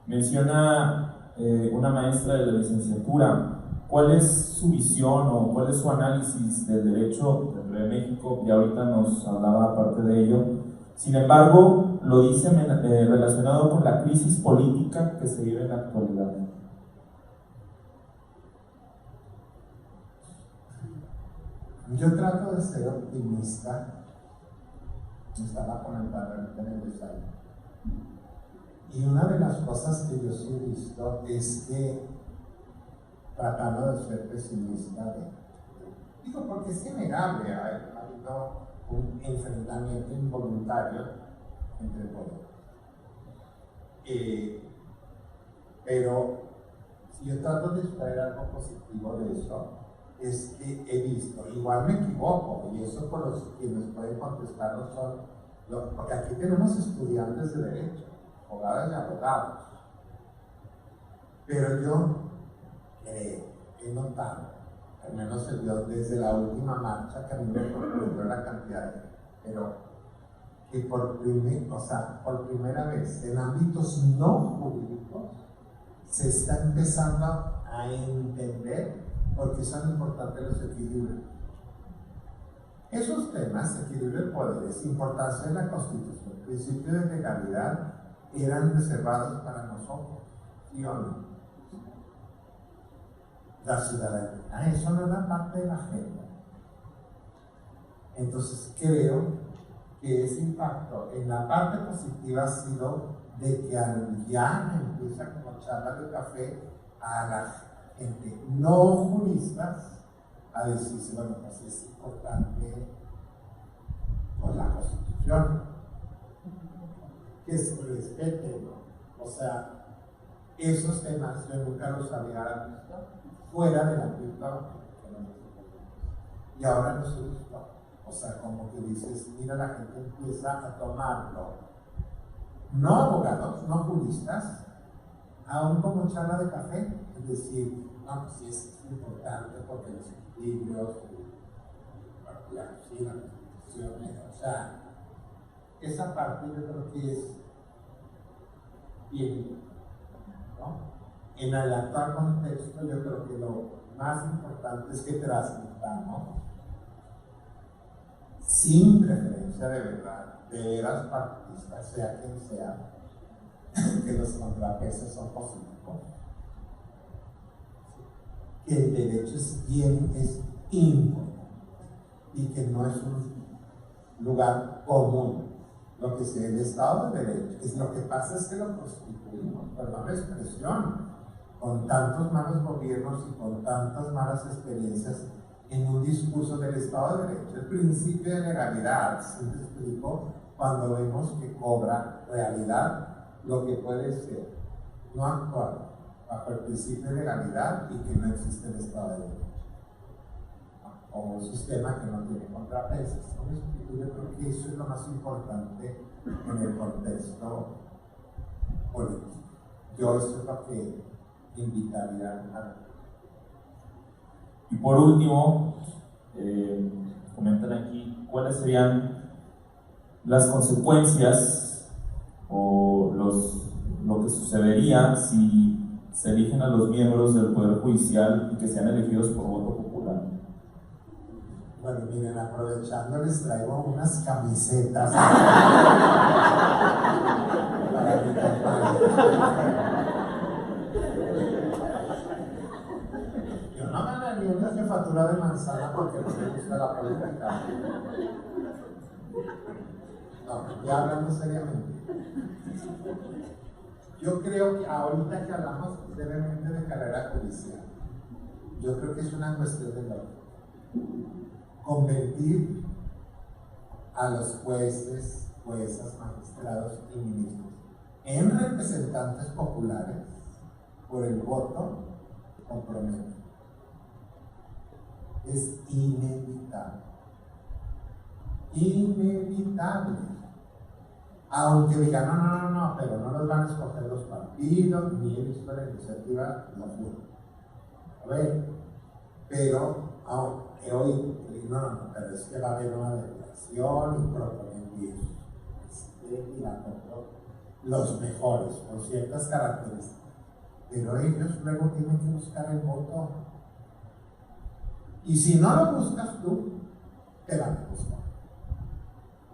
Menciona una maestra de la licenciatura cuál es su visión o cuál es su análisis del derecho dentro de México, y ahorita nos hablaba parte de ello. Sin embargo, lo dice relacionado con la crisis política que se vive en la actualidad. Yo trato de ser optimista. Estaba comentando en el ensayo. Y una de las cosas que yo sí he visto es que, tratando de ser pesimista, digo, porque es innegable, ha habido un enfrentamiento involuntario entre poderes. Pero si yo trato de extraer algo positivo de eso, es que he visto, igual me equivoco, y eso por los quienes pueden contestar no son, porque aquí tenemos estudiantes de derecho, abogadas y abogados, pero yo creo, he notado, al menos se vio desde la última marcha, que a mí me sorprendió la cantidad pero que por primera vez en ámbitos no jurídicos se está empezando a entender por qué son importantes los equilibrios. Esos temas, equilibrio de poderes, importancia de la Constitución, principio de legalidad, eran reservados para nosotros, ¿sí o no? La ciudadanía, eso no era parte de la agenda. Entonces creo que ese impacto en la parte positiva ha sido de que ya empieza como charla de café a la gente no juristas a decirse, bueno, pues es importante con la Constitución que se respete, ¿no? O sea, esos temas yo nunca los había visto fuera del ámbito y ahora los he visto. O sea, como que dices, mira, la gente empieza a tomarlo, no abogados, no juristas, aún como charla de café, es decir, no, pues sí es importante porque los equilibrios, la Constitución, o sea, esa parte yo creo que es bien, ¿no? En el actual contexto yo creo que lo más importante es que transmitamos sin preferencia de verdad, de veras partidistas, sea quien sea, que los contrapesos son positivos, que el derecho es importante y que no es un lugar común. Lo que sea el Estado de Derecho, lo que pasa es que lo constituimos, perdón la expresión, con tantos malos gobiernos y con tantas malas experiencias en un discurso del Estado de Derecho. El principio de legalidad, siempre explico, cuando vemos que cobra realidad lo que puede ser no actuar bajo el principio de legalidad y que no existe el Estado de Derecho, o un sistema que no tiene contrapesos. Yo creo que eso es lo más importante en el contexto político. Yo eso es lo que invitaría a... Y por último, comentan aquí cuáles serían las consecuencias o lo que sucedería si se eligen a los miembros del Poder Judicial y que sean elegidos por voto popular. Bueno, miren, aprovechando les traigo unas camisetas para mi campaña. Yo no ganaría una jefatura de manzana porque no me gusta la política. No, ya hablando seriamente. Yo creo que ahorita que hablamos brevemente de carrera judicial, yo creo que es una cuestión de lógica. Convertir a los jueces, juezas, magistrados y ministros en representantes populares por el voto comprometido. Es inevitable. Inevitable. Aunque digan, no, pero no los van a escoger los partidos, ni he visto la iniciativa, lo juro. A ver, pero he oído, pero es que va a haber una regulación y proponen 10. Los mejores, por ciertas características. Pero ellos luego tienen que buscar el voto Y si no lo buscas tú, te van a buscar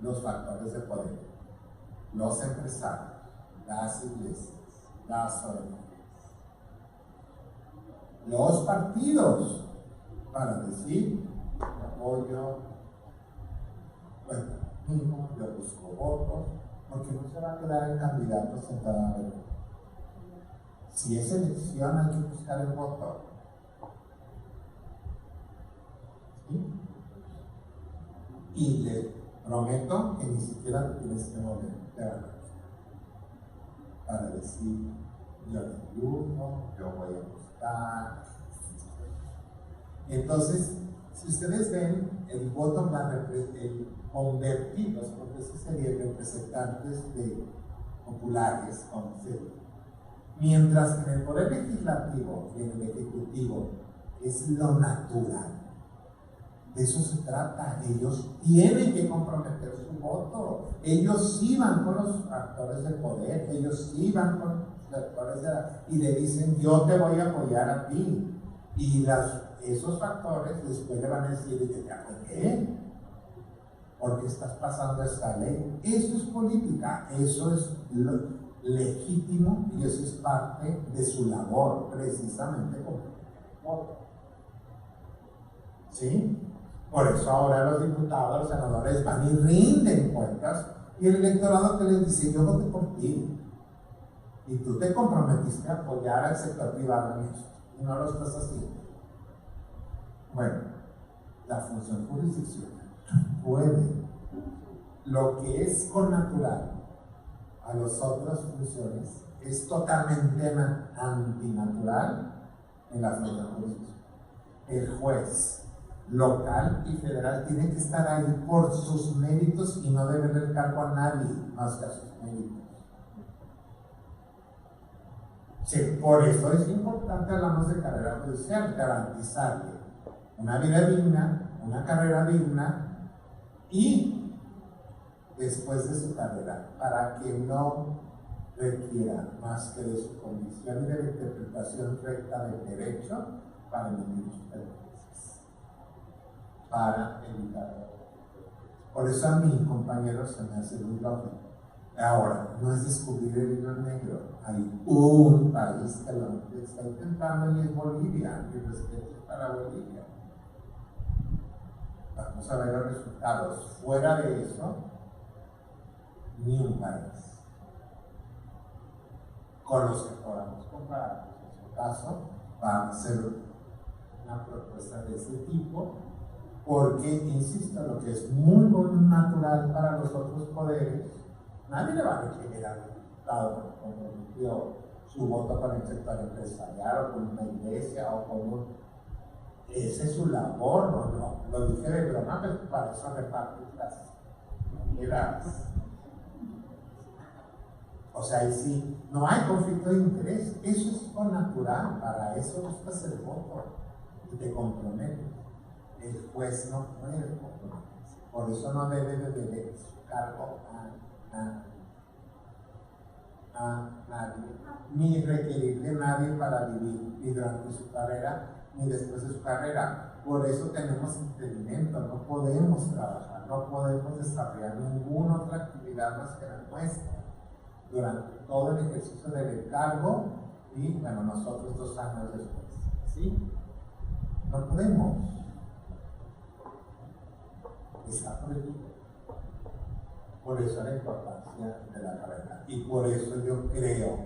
los factores de poder, los empresarios, las iglesias, las ONGs, los partidos, para decir, apoyo, bueno, yo busco votos, porque no se va a quedar el candidato sentado a ver. Si es elección, hay que buscar el voto. ¿Sí? Y les prometo que ni siquiera te tienes que mover, te van a buscar. Para decir, yo te ayudo, yo voy a buscar. Entonces, si ustedes ven, el voto va a convertirlos, porque eso sería representantes populares, como se dice. Mientras que en el poder legislativo y en el ejecutivo es lo natural. De eso se trata. Ellos tienen que comprometer su voto. Ellos sí van con los actores de poder. Ellos sí van con los actores y le dicen, yo te voy a apoyar a ti. Y esos factores después le van a decir, ¿por qué? Porque estás pasando esta ley. Eso es política. Eso es legítimo y eso es parte de su labor, precisamente como voto. ¿Sí? Por eso ahora los diputados, los senadores van y rinden cuentas y el electorado que les dice, yo voté por ti y tú te comprometiste a apoyar al sector privado en esto y no lo estás haciendo. Bueno, la función jurisdiccional puede, lo que es connatural a las otras funciones es totalmente antinatural en la función jurisdiccional. El juez local y federal tiene que estar ahí por sus méritos y no debe dar cargo a nadie más que a sus méritos. Sí, por eso es importante, hablamos de carrera judicial, garantizarle una vida digna, una carrera digna y después de su carrera, para que no requiera más que de su condición y de la interpretación recta del derecho para emitir sus sentencias, para evitar. Por eso a mi compañero se me hace muy lógico. Ahora, no es descubrir el hilo negro. Hay un país que lo está intentando y es Bolivia, y respeto para Bolivia. Vamos a ver los resultados. Fuera de eso, ni un país. Con los que podamos comparar. En su caso, va a ser una propuesta de ese tipo, porque, insisto, lo que es muy natural para los otros poderes, nadie le va a requerir al Estado que comprometió su voto con el sector empresarial o con una iglesia o con un... Esa es su labor, no, lo dije de broma, pero para eso reparten las... O sea, ahí sí, no hay conflicto de interés, eso es natural, para eso buscas el voto y te comprometes. El juez no puede comprometerse, por eso no debe de deber su cargo a nadie, ni requerir de nadie para vivir ni durante su carrera ni después de su carrera. Por eso tenemos impedimento, no podemos trabajar, no podemos desarrollar ninguna otra actividad más que la nuestra durante todo el ejercicio del encargo y, bueno, nosotros 2 años después. ¿Sí? No podemos. Está prohibido. Por eso la importancia de la carrera. Y por eso yo creo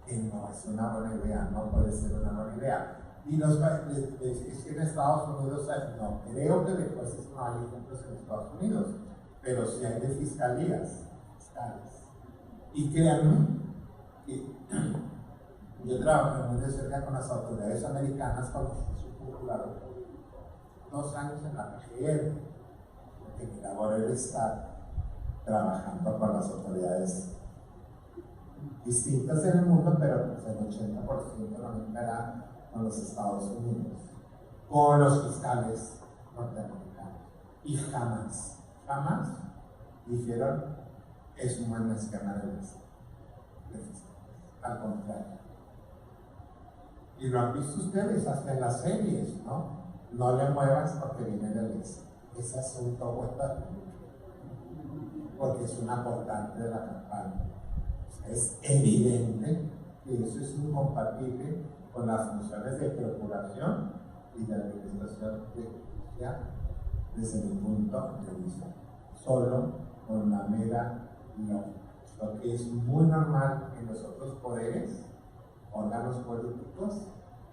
que no es una buena idea, no puede ser una buena idea. Y los países, es que en Estados Unidos, no creo que de jueces no hay ejemplos en Estados Unidos, pero sí hay de fiscalías fiscales. Y créanme que yo trabajé muy de cerca con las autoridades americanas cuando fui procurador 2 años en la PGR, porque mi labor era estar trabajando con las autoridades distintas en el mundo, pero pues el 80% no era con los Estados Unidos, con los fiscales norteamericanos. Y jamás dijeron, es un buen esquema de fiscales. Al contrario. Y lo han visto ustedes hasta en las series, ¿no? no le muevas porque viene la elección. Ese asunto cuesta, porque es un aportante de la campaña. Es evidente que eso es incompatible con las funciones de procuración y de administración de justicia desde mi punto de vista. Solo con la mera no. Lo que es muy normal en los otros poderes, órganos políticos,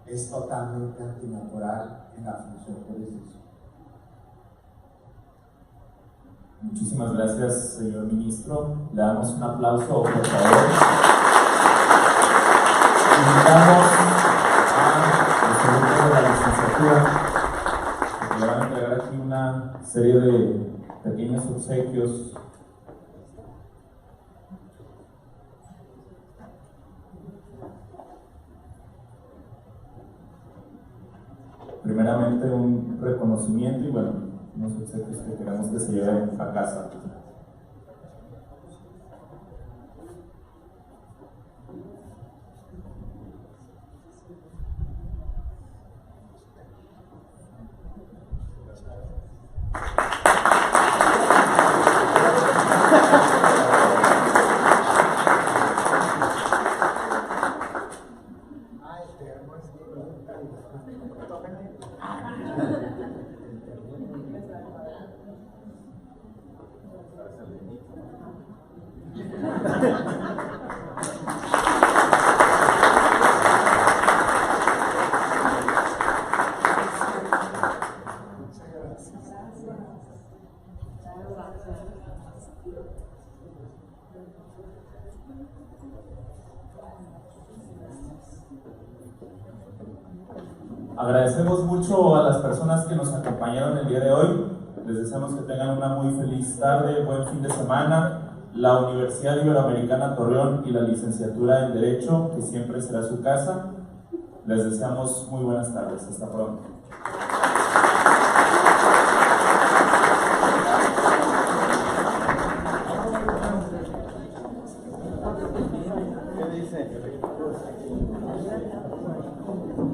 es totalmente antinatural en la función jurisdiccional. Muchísimas gracias, señor ministro. Le damos un aplauso, por favor. Invitamos a los alumnos de la licenciatura que le van a entregar aquí una serie de pequeños obsequios. Primeramente un reconocimiento y bueno, unos obsequios que queremos que se lleven a casa. Agradecemos mucho a las personas que nos acompañaron el día de hoy. Les deseamos que tengan una muy feliz tarde, buen fin de semana. La Universidad Iberoamericana Torreón y la licenciatura en Derecho, que siempre será su casa. Les deseamos muy buenas tardes. Hasta pronto.